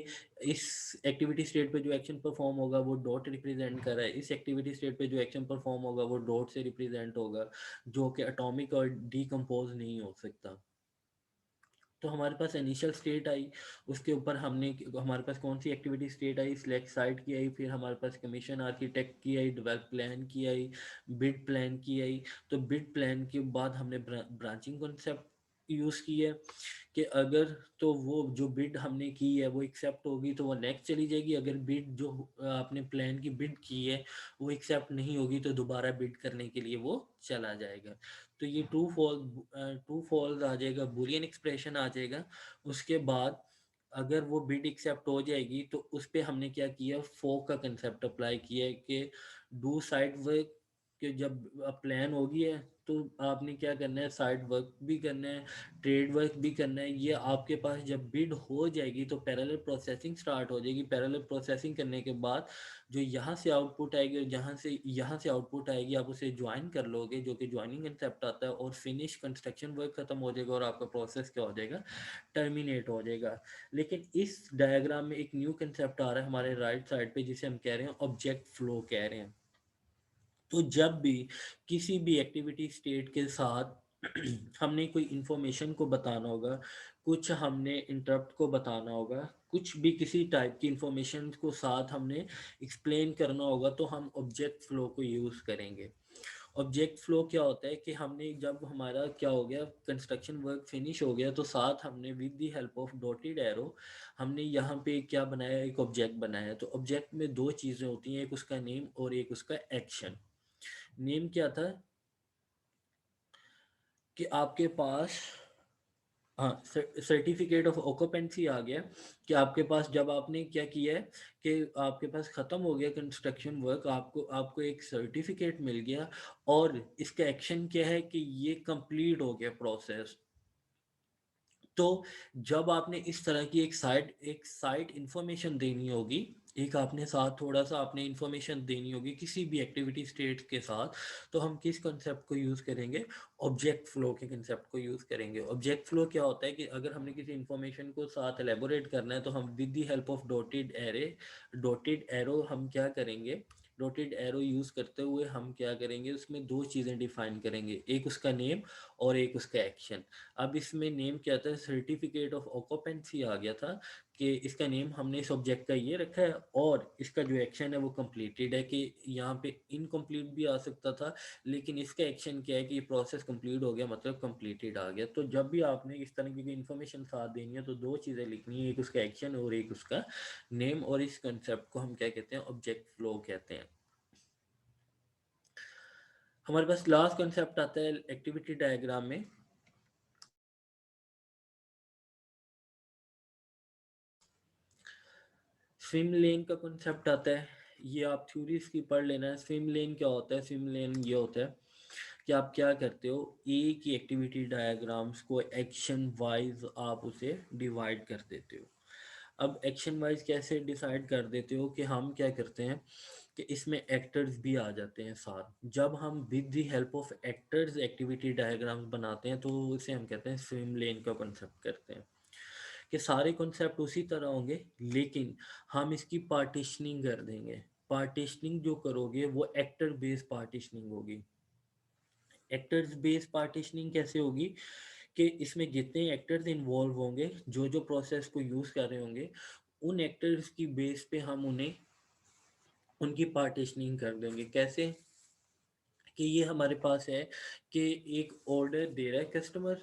इस एक्टिविटी स्टेट पे जो एक्शन परफॉर्म होगा वो डॉट रिप्रेजेंट कर रहा है, इस एक्टिविटी स्टेट पे जो एक्शन परफॉर्म होगा वो डॉट से रिप्रेजेंट होगा, जो कि एटॉमिक और डीकम्पोज नहीं हो सकता। तो हमारे पास इनिशियल स्टेट आई, उसके ऊपर हमने, हमारे पास कौन सी एक्टिविटी स्टेट आई, सिलेक्ट साइट की आई, फिर हमारे पास कमीशन आर्किटेक्ट की आई, डेवलप प्लान की आई, बिड प्लान की आई। तो बिड प्लान के बाद हमने ब्रांचिंग कॉन्सेप्ट यूज़ की है कि अगर तो वो जो बिड हमने की है वो एक्सेप्ट होगी तो वो नेक्स्ट चली जाएगी, अगर बिड जो आपने प्लान की बिड की है वो एक्सेप्ट नहीं होगी तो दोबारा बिड करने के लिए वो चला जाएगा। तो ये ट्रू फॉल्स आ जाएगा, बुलियन एक्सप्रेशन आ जाएगा। उसके बाद अगर वो बिड एक्सेप्ट हो जाएगी तो उस पर हमने क्या किया, फोक का कंसेप्ट अप्लाई किया है कि डू साइड वर्क, कि जब प्लान होगी है तो आपने क्या करना है, साइड वर्क भी करना है, ट्रेड वर्क भी करना है। ये आपके पास जब बिड हो जाएगी तो पैरेलल प्रोसेसिंग स्टार्ट हो जाएगी। पैरेलल प्रोसेसिंग करने के बाद जो यहाँ से आउटपुट आएगी और यहाँ से आउटपुट आएगी, आप उसे ज्वाइन कर लोगे, जो कि ज्वाइनिंग कंसेप्ट आता है, और फिनिश कंस्ट्रक्शन वर्क खत्म हो जाएगा और आपका प्रोसेस क्या हो जाएगा, टर्मिनेट हो जाएगा। लेकिन इस डायग्राम में एक न्यू कंसेप्ट आ रहा है हमारे राइट साइड पे, जिसे हम कह रहे हैं ऑब्जेक्ट फ्लो कह रहे हैं। तो जब भी किसी भी एक्टिविटी स्टेट के साथ हमने कोई इंफॉर्मेशन को बताना होगा, कुछ हमने इंटरप्ट को बताना होगा, कुछ भी किसी टाइप की इंफॉर्मेशन को साथ हमने एक्सप्लेन करना होगा, तो हम ऑब्जेक्ट फ्लो को यूज़ करेंगे। ऑब्जेक्ट फ्लो क्या होता है कि हमने जब हमारा क्या हो गया, कंस्ट्रक्शन वर्क फिनिश हो गया, तो साथ हमने with the help of dotted arrow हमने यहाँ पे क्या बनाया, एक ऑब्जेक्ट बनाया। तो ऑब्जेक्ट में दो चीज़ें होती हैं, एक उसका नेम और एक उसका एक्शन। नेम क्या था कि आपके पास, हाँ, सर्टिफिकेट ऑफ ऑक्यूपेंसी आ गया, कि आपके पास जब आपने क्या किया है कि आपके पास ख़त्म हो गया कंस्ट्रक्शन वर्क, आपको आपको एक सर्टिफिकेट मिल गया, और इसका एक्शन क्या है कि ये कंप्लीट हो गया प्रोसेस। तो जब आपने इस तरह की एक साइट इंफॉर्मेशन देनी होगी, एक आपने साथ थोड़ा सा आपने इंफॉर्मेशन देनी होगी किसी भी एक्टिविटी स्टेट के साथ, तो हम किस कंसेप्ट को यूज़ करेंगे, ऑब्जेक्ट फ्लो के कंसेप्ट को यूज़ करेंगे। ऑब्जेक्ट फ्लो क्या होता है कि अगर हमने किसी इंफॉर्मेशन को साथ एलेबोरेट करना है तो हम with the help of dotted arrow हम क्या करेंगे, डॉटेड एरो यूज़ करते हुए हम क्या करेंगे, उसमें दो चीज़ें डिफाइन करेंगे, एक उसका नेम और एक उसका एक्शन। अब इसमें नेम क्या था, सर्टिफिकेट ऑफ ऑक्यूपेंसी आ गया था, कि इसका नेम हमने इस ऑब्जेक्ट का ये रखा है, और इसका जो एक्शन है वो कंप्लीटेड है, कि यहाँ पे इनकम्प्लीट भी आ सकता था, लेकिन इसका एक्शन क्या है कि ये प्रोसेस कंप्लीट हो गया, मतलब कंप्लीटेड आ गया। तो जब भी आपने इस तरह की इंफॉर्मेशन साथ देनी है तो दो चीज़ें लिखनी है, एक उसका एक्शन और एक उसका नेम, और इस कंसेप्ट को हम क्या कहते हैं, ऑब्जेक्ट फ्लो कहते हैं। हमारे पास लास्ट कंसेप्ट आता है एक्टिविटी डायग्राम में, स्विम लेन का कॉन्सेप्ट आता है। ये आप थ्योरीज की पढ़ लेना है। स्विम लेन क्या होता है, स्विम लेन ये होता है कि आप क्या करते हो, एक ही एक्टिविटी डायग्राम्स को एक्शन वाइज आप उसे डिवाइड कर देते हो। अब एक्शन वाइज कैसे डिसाइड कर देते हो, कि हम क्या करते हैं कि इसमें एक्टर्स भी आ जाते हैं साथ। जब हम with the help of actors activity diagrams बनाते हैं तो उसे हम कहते हैं स्विम लेन का कॉन्सेप्ट करते हैं, कि सारे कॉन्सेप्ट उसी तरह होंगे लेकिन हम इसकी पार्टीशनिंग कर देंगे। पार्टीशनिंग जो करोगे वो एक्टर बेस्ड पार्टीशनिंग होगी। एक्टर्स बेस्ड पार्टीशनिंग कैसे होगी, कि इसमें जितने एक्टर्स इन्वॉल्व होंगे, जो जो प्रोसेस को यूज़ कर रहे होंगे, उन एक्टर्स की बेस पे हम उन्हें उनकी पार्टीशनिंग कर देंगे। कैसे कि ये हमारे पास है कि एक ऑर्डर दे रहा है कस्टमर,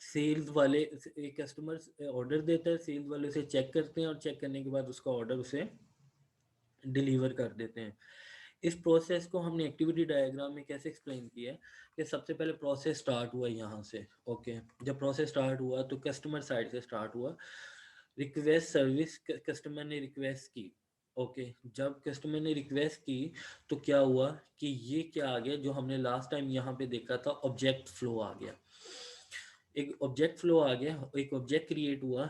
सेल्स वाले एक कस्टमर ऑर्डर देता है, सेल्स वाले उसे चेक करते हैं और चेक करने के बाद उसका ऑर्डर उसे डिलीवर कर देते हैं। इस प्रोसेस को हमने एक्टिविटी डायग्राम में कैसे एक्सप्लेन किया है कि सबसे पहले प्रोसेस स्टार्ट हुआ यहाँ से। ओके, जब प्रोसेस स्टार्ट हुआ तो कस्टमर साइड से स्टार्ट हुआ, रिक्वेस्ट सर्विस, कस्टमर ने रिक्वेस्ट की। ओके, जब कस्टमर ने रिक्वेस्ट की तो क्या हुआ कि ये क्या आ गया जो हमने लास्ट टाइम यहाँ पे देखा था, ऑब्जेक्ट फ्लो आ गया। एक ऑब्जेक्ट फ्लो आ गया, एक ऑब्जेक्ट क्रिएट हुआ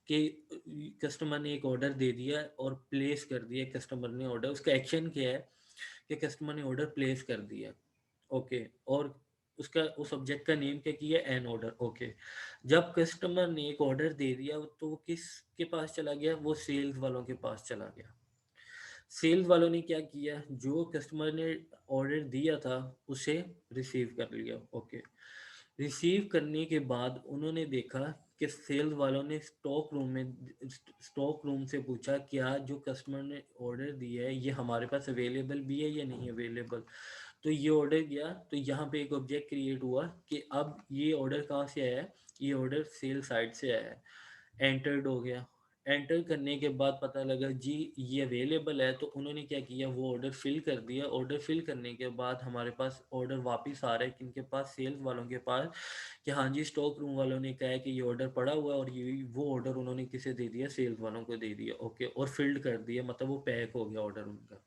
कि कस्टमर ने एक ऑर्डर दे दिया और प्लेस कर दिया। कस्टमर ने ऑर्डर, उसका एक्शन क्या है कि कस्टमर ने ऑर्डर प्लेस कर दिया। ओके, और उसका उस ऑब्जेक्ट का नेम क्या किया, एन ऑर्डर। ओके, जब कस्टमर ने एक ऑर्डर दे दिया तो वो किसके पास चला गया, वो सेल्स वालों के पास चला गया। सेल्स वालों ने क्या किया, जो कस्टमर ने ऑर्डर दिया था उसे रिसीव कर लिया। ओके, रिसीव करने के बाद उन्होंने देखा कि सेल्स वालों ने स्टॉक रूम से पूछा क्या जो कस्टमर ने ऑर्डर दिया है ये हमारे पास अवेलेबल भी है या नहीं अवेलेबल। तो ये ऑर्डर गया तो यहाँ पे एक ऑब्जेक्ट क्रिएट हुआ कि अब ये ऑर्डर कहाँ से आया है, ये ऑर्डर सेल साइड से आया है। एंटर्ड हो गया, एंटर करने के बाद पता लगा जी ये अवेलेबल है, तो उन्होंने क्या किया, वो ऑर्डर फिल कर दिया। ऑर्डर फिल करने के बाद हमारे पास ऑर्डर वापस आ रहा है किनके पास, सेल्स वालों के पास, कि हाँ जी स्टॉक रूम वालों ने कहा है कि ये ऑर्डर पड़ा हुआ है और ये वो ऑर्डर उन्होंने किसे दे दिया, सेल्स वालों को दे दिया। ओके, और फिल्ड कर दिया, मतलब वो पैक हो गया ऑर्डर उनका।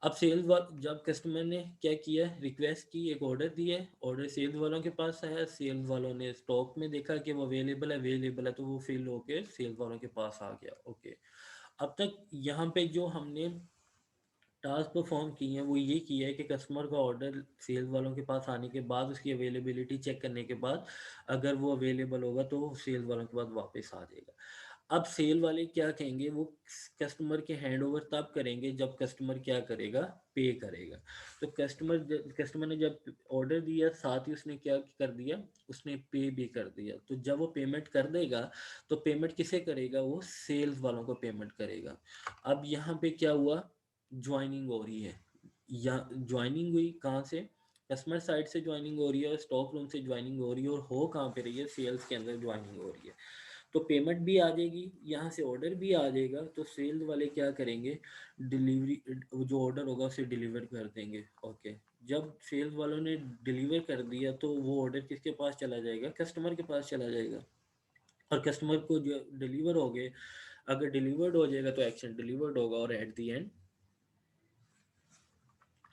अब सेल्स वाल जब कस्टमर ने क्या किया, रिक्वेस्ट की, एक ऑर्डर दिया, ऑर्डर सेल्स वालों के पास आया, सेल्स वालों ने स्टॉक में देखा कि वो अवेलेबल है तो वो फिल होके सेल्स वालों के पास आ गया। ओके, अब तक यहाँ पे जो हमने टास्क परफॉर्म की है वो ये किया है कि कस्टमर का ऑर्डर सेल्स वालों के पास आने के बाद उसकी अवेलेबिलिटी चेक करने के बाद अगर वो अवेलेबल होगा तो वो सेल्स वालों के पास वापस आ जाएगा। अब सेल वाले क्या कहेंगे, वो कस्टमर के हैंड ओवर तब करेंगे जब कस्टमर क्या करेगा, पे करेगा। तो कस्टमर ने जब ऑर्डर दिया साथ ही उसने क्या कर दिया, उसने पे भी कर दिया। तो जब वो पेमेंट कर देगा तो पेमेंट किसे करेगा, वो सेल्स वालों को पेमेंट करेगा। अब यहाँ पे क्या हुआ, ज्वाइनिंग हो रही है, या ज्वाइनिंग हुई कहाँ से, कस्टमर साइड से ज्वाइनिंग हो रही है और स्टॉक रूम से ज्वाइनिंग हो रही है, और हो कहाँ पे रही है, सेल्स के अंदर ज्वाइनिंग हो रही है। तो पेमेंट भी आ जाएगी, यहाँ से ऑर्डर भी आ जाएगा, तो सेल्स वाले क्या करेंगे, डिलीवरी, जो ऑर्डर होगा उसे डिलीवर कर देंगे। ओके, जब सेल्स वालों ने डिलीवर कर दिया तो वो ऑर्डर किसके पास चला जाएगा, कस्टमर के पास चला जाएगा। और कस्टमर को जो डिलीवर हो गए, अगर डिलीवर्ड हो जाएगा तो एक्शन डिलीवर्ड होगा और at the end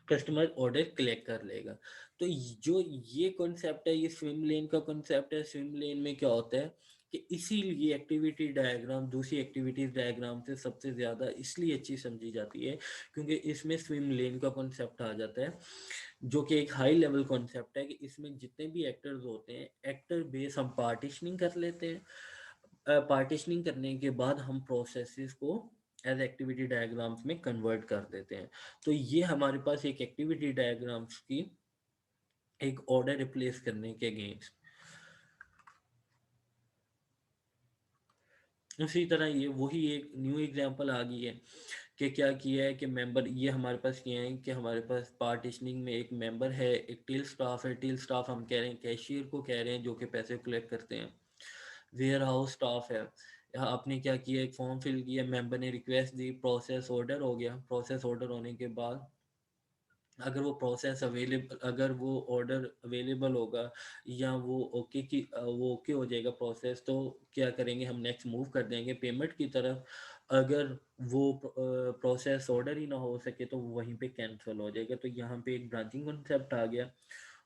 customer order collect कर लेगा। तो जो ये कॉन्सेप्ट है, ये स्विम लेन का कॉन्सेप्ट है। स्विम लेन में क्या होता है कि इसीलिए एक्टिविटी डायग्राम दूसरी एक्टिविटीज डायग्राम से सबसे ज़्यादा इसलिए अच्छी समझी जाती है क्योंकि इसमें स्विम लेन का कॉन्सेप्ट आ जाता है, जो कि एक हाई लेवल कॉन्सेप्ट है कि इसमें जितने भी एक्टर्स होते हैं, एक्टर बेस हम पार्टीशनिंग कर लेते हैं। पार्टीशनिंग करने के बाद हम प्रोसेसेस को एज एक्टिविटी डायग्राम्स में कन्वर्ट कर देते हैं। तो ये हमारे पास एक एक्टिविटी डायग्राम्स की एक ऑर्डर रिप्लेस करने के अगेंस्ट। उसी तरह ये वही एक न्यू एग्जांपल आ गई है कि क्या किया है कि मेंबर, ये हमारे पास किया है कि हमारे पास पार्टीशनिंग में एक मेंबर है, एक टिल स्टाफ है। टिल स्टाफ हम कह रहे हैं कैशियर को कह रहे हैं जो कि पैसे कलेक्ट करते हैं। वेयर हाउस स्टाफ है, यहाँ आपने क्या किया, एक फॉर्म फिल किया, मेंबर ने रिक्वेस्ट दी, प्रोसेस ऑर्डर हो गया। प्रोसेस ऑर्डर होने के बाद अगर वो प्रोसेस अवेलेबल, अगर वो ऑर्डर अवेलेबल होगा या वो ओके की वो ओके हो जाएगा प्रोसेस, तो क्या करेंगे, हम नेक्स्ट मूव कर देंगे पेमेंट की तरफ। अगर वो प्रोसेस ऑर्डर ही ना हो सके तो वहीं पे कैंसिल हो जाएगा। तो यहाँ पे एक ब्रांचिंग कॉन्सेप्ट आ गया।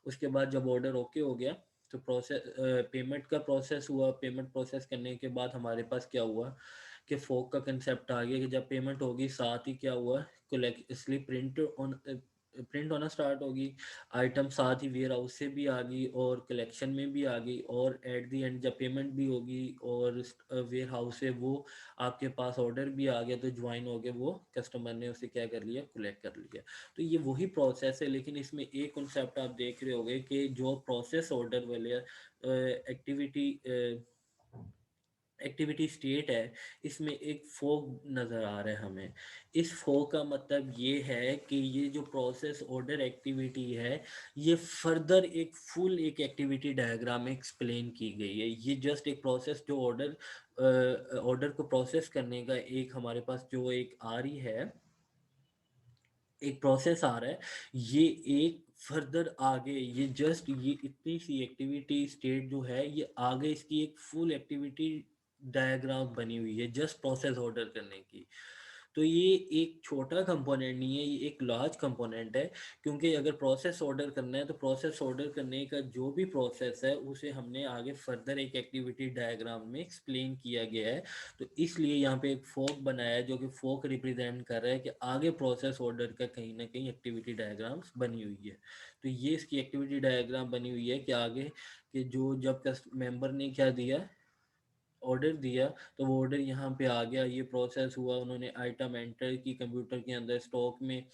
उसके बाद जब ऑर्डर ओके हो गया तो प्रोसेस पेमेंट का प्रोसेस हुआ। पेमेंट प्रोसेस करने के बाद हमारे पास क्या हुआ कि फोक का कंसेप्ट आ गया कि जब पेमेंट होगी साथ ही क्या हुआ, कलेक्ट स्लिप प्रिंट होना स्टार्ट होगी। आइटम साथ ही वेयर हाउस से भी आ गई और कलेक्शन में भी आ गई, और एट दी एंड जब पेमेंट भी होगी और वेयर हाउस से वो आपके पास ऑर्डर भी आ गया तो ज्वाइन हो गया, वो कस्टमर ने उसे क्या कर लिया, कलेक्ट कर लिया। तो ये वही प्रोसेस है, लेकिन इसमें एक कॉन्सेप्ट आप देख रहे होगे कि जो प्रोसेस ऑर्डर वाले एक्टिविटी एक्टिविटी स्टेट है, इसमें एक फोक नज़र आ रहा है हमें। इस फोक का मतलब ये है कि ये जो प्रोसेस ऑर्डर एक्टिविटी है, ये फर्दर एक फुल एक एक्टिविटी डायग्राम में एक्सप्लेन की गई है। ये जस्ट एक प्रोसेस जो ऑर्डर को प्रोसेस करने का एक हमारे पास जो एक आ रही है, एक प्रोसेस आ रहा है, ये एक फर्दर आगे, ये जस्ट ये इतनी सी एक्टिविटी स्टेट जो है, ये आगे इसकी एक फुल एक्टिविटी डायग्राम बनी हुई है जस्ट प्रोसेस ऑर्डर करने की। तो ये एक छोटा कंपोनेंट नहीं है, ये एक लार्ज कंपोनेंट है, क्योंकि अगर प्रोसेस ऑर्डर करना है तो प्रोसेस ऑर्डर करने का जो भी प्रोसेस है उसे हमने आगे फर्दर एक एक्टिविटी डायग्राम में एक्सप्लेन किया गया है। तो इसलिए यहाँ पे एक फोक बनाया है, जो कि फोक रिप्रेजेंट कर रहा है कि आगे प्रोसेस ऑर्डर का कहीं ना कहीं एक्टिविटी डायग्राम्स बनी हुई है। तो ये इसकी एक्टिविटी डायग्राम बनी हुई है कि आगे कि जो जब मेंबर ने क्या दिया, ऑर्डर दिया, तो वो ऑर्डर यहाँ पे आ गया, ये प्रोसेस हुआ, उन्होंने आइटम एंटर की कंप्यूटर के अंदर, स्टॉक में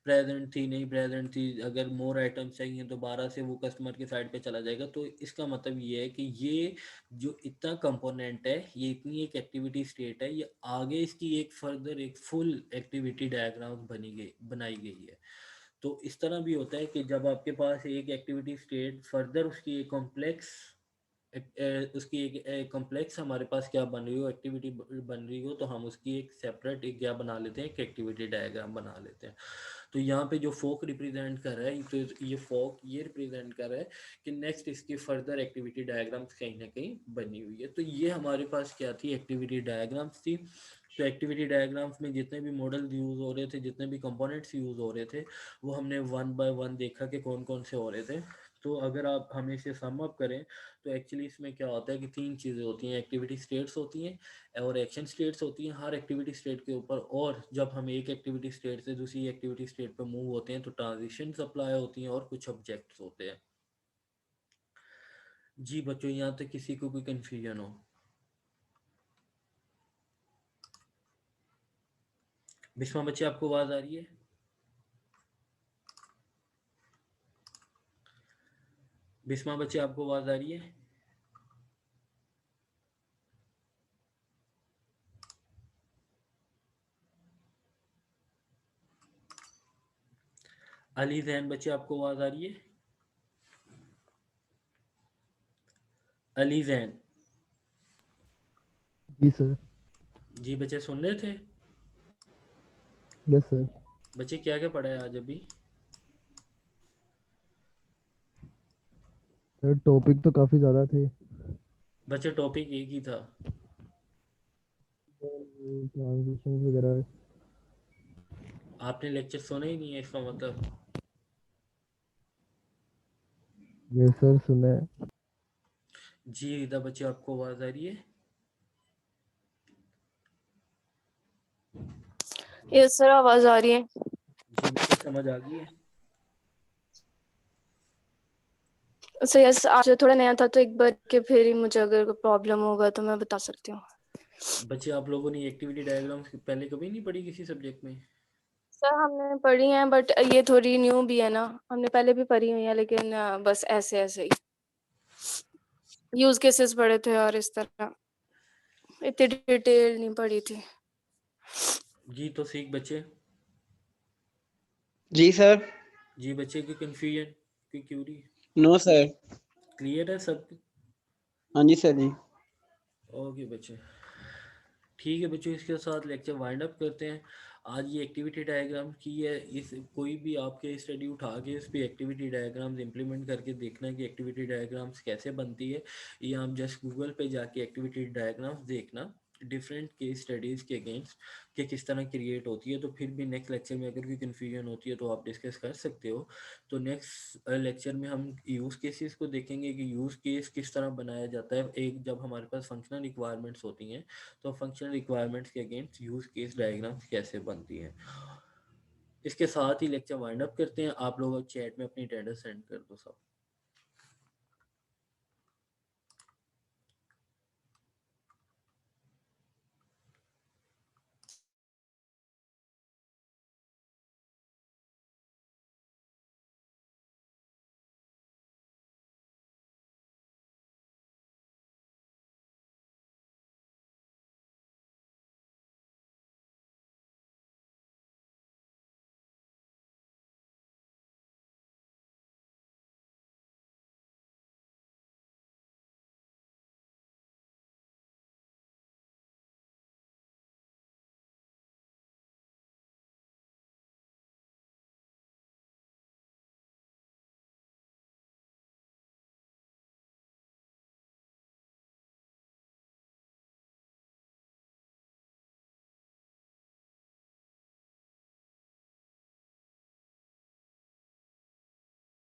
प्रेजेंट थी नहीं प्रेजेंट थी, अगर मोर आइटम चाहिए तो 12 से वो कस्टमर के साइड पे चला जाएगा। तो इसका मतलब ये है कि ये जो इतना कंपोनेंट है, ये इतनी एक एक्टिविटी स्टेट है, ये आगे इसकी एक फर्दर एक फुल एक्टिविटी डायग्राम बनाई गई है। तो इस तरह भी होता है कि जब आपके पास एक एक्टिविटी स्टेट फर्दर उसकी एक कॉम्प्लेक्स उसकी एक कॉम्प्लेक्स हमारे पास क्या बन रही हो, एक्टिविटी बन रही हो, तो हम उसकी एक सेपरेट एक क्या बना लेते हैं, एक एक्टिविटी डायग्राम बना लेते हैं। तो यहाँ पे जो फोक रिप्रेजेंट कर रहा है, तो ये फोक ये रिप्रेजेंट कर रहा है कि नेक्स्ट इसकी फर्दर एक्टिविटी डायग्राम्स कहीं ना कहीं बनी हुई है। तो ये हमारे पास क्या थी, एक्टिविटी डायग्राम्स थी। तो एक्टिविटी डायग्राम्स में जितने भी मॉडल यूज़ हो रहे थे, जितने भी कंपोनेंट्स यूज़ हो रहे थे, वो हमने वन बाय वन देखा कि कौन कौन से हो रहे थे। तो अगर आप हमें इसे सम अप करें तो एक्चुअली इसमें क्या होता है कि तीन चीज़ें होती हैं, एक्टिविटी स्टेट्स होती हैं और एक्शन स्टेट्स होती हैं हर एक्टिविटी स्टेट के ऊपर। और जब हम एक एक्टिविटी स्टेट से दूसरी एक्टिविटी स्टेट पर मूव होते हैं तो ट्रांजिशंस अप्लाई होती हैं और कुछ ऑब्जेक्ट्स होते हैं। जी बच्चों, यहाँ तक किसी को कोई कन्फ्यूजन हो? बिस्मा बच्चे, आपको आवाज़ आ रही है? बिस्मा बच्चे, आपको आवाज़ आ रही है? अली जैन बच्चे, आपको आवाज़ आ रही है? अली जैन जी सर। जी बच्चे, सुन रहे थे? Yes sir. बच्चे क्या क्या पढ़ा है आज अभी? सर टॉपिक तो काफ़ी ज़्यादा थे। बच्चे टॉपिक एक ही था। ट्रांजिशन वगैरह। आपने लेक्चर सुना ही नहीं है इसका मतलब? यस सर, सुना है। जी रिदा बच्चे, आपको आवाज़ आ रही है? यस सर, आवाज आ रही है। जी बच्चे, समझ आ गई है? सर यस, आज थोड़ा नया था तो एक बार के फिर ही मुझे अगर कोई प्रॉब्लम होगा तो मैं बता सकती हूँ। बच्चे, आप लोगों ने एक्टिविटी डायग्राम्स पहले कभी नहीं पढ़ी किसी सब्जेक्ट में? सर हमने पढ़ी हैं बट ये थोड़ी न्यू भी है ना, हमने पहले भी पढ़ी हुई है लेकिन बस ऐसे ऐसे ही यूज केसेस पढ़े थे और इस तरह इतनी डिटेल नहीं पढ़ी थी। जी तो सीख बच्चे। जी सर। जी बच्चे, की कन्फ्यूजन की क्यूरी नो सर। क्लियर है सब? हाँ जी सर जी। ओके बच्चे, ठीक है बच्चों, इसके साथ लेक्चर वाइंड अप करते हैं। आज ये एक्टिविटी डायग्राम की है, इस कोई भी आपके स्टडी उठा के इस पे एक्टिविटी डायग्राम्स इंप्लीमेंट करके देखना कि एक्टिविटी डायग्राम्स कैसे बनती है। ये आप जस्ट गूगल पे जाके एक्टिविटी डायग्राम्स देखना डिफरेंट केस स्टडीज़ के अगेंस्ट कि किस तरह क्रिएट होती है। तो फिर भी नेक्स्ट लेक्चर में अगर कोई कन्फ्यूजन होती है तो आप डिस्कस कर सकते हो। तो नेक्स्ट लेक्चर में हम यूज़ केसेस को देखेंगे कि यूज़ केस किस तरह बनाया जाता है, एक जब हमारे पास फंक्शनल रिक्वायरमेंट्स होती हैं तो फंक्शनल रिक्वायरमेंट्स के अगेंस्ट यूज़ केस डायग्राम्स कैसे बनती हैं। इसके साथ ही लेक्चर वाइंड अप करते हैं। आप लोग चैट में अपनी अटेंडेंस सेंड कर दो सब।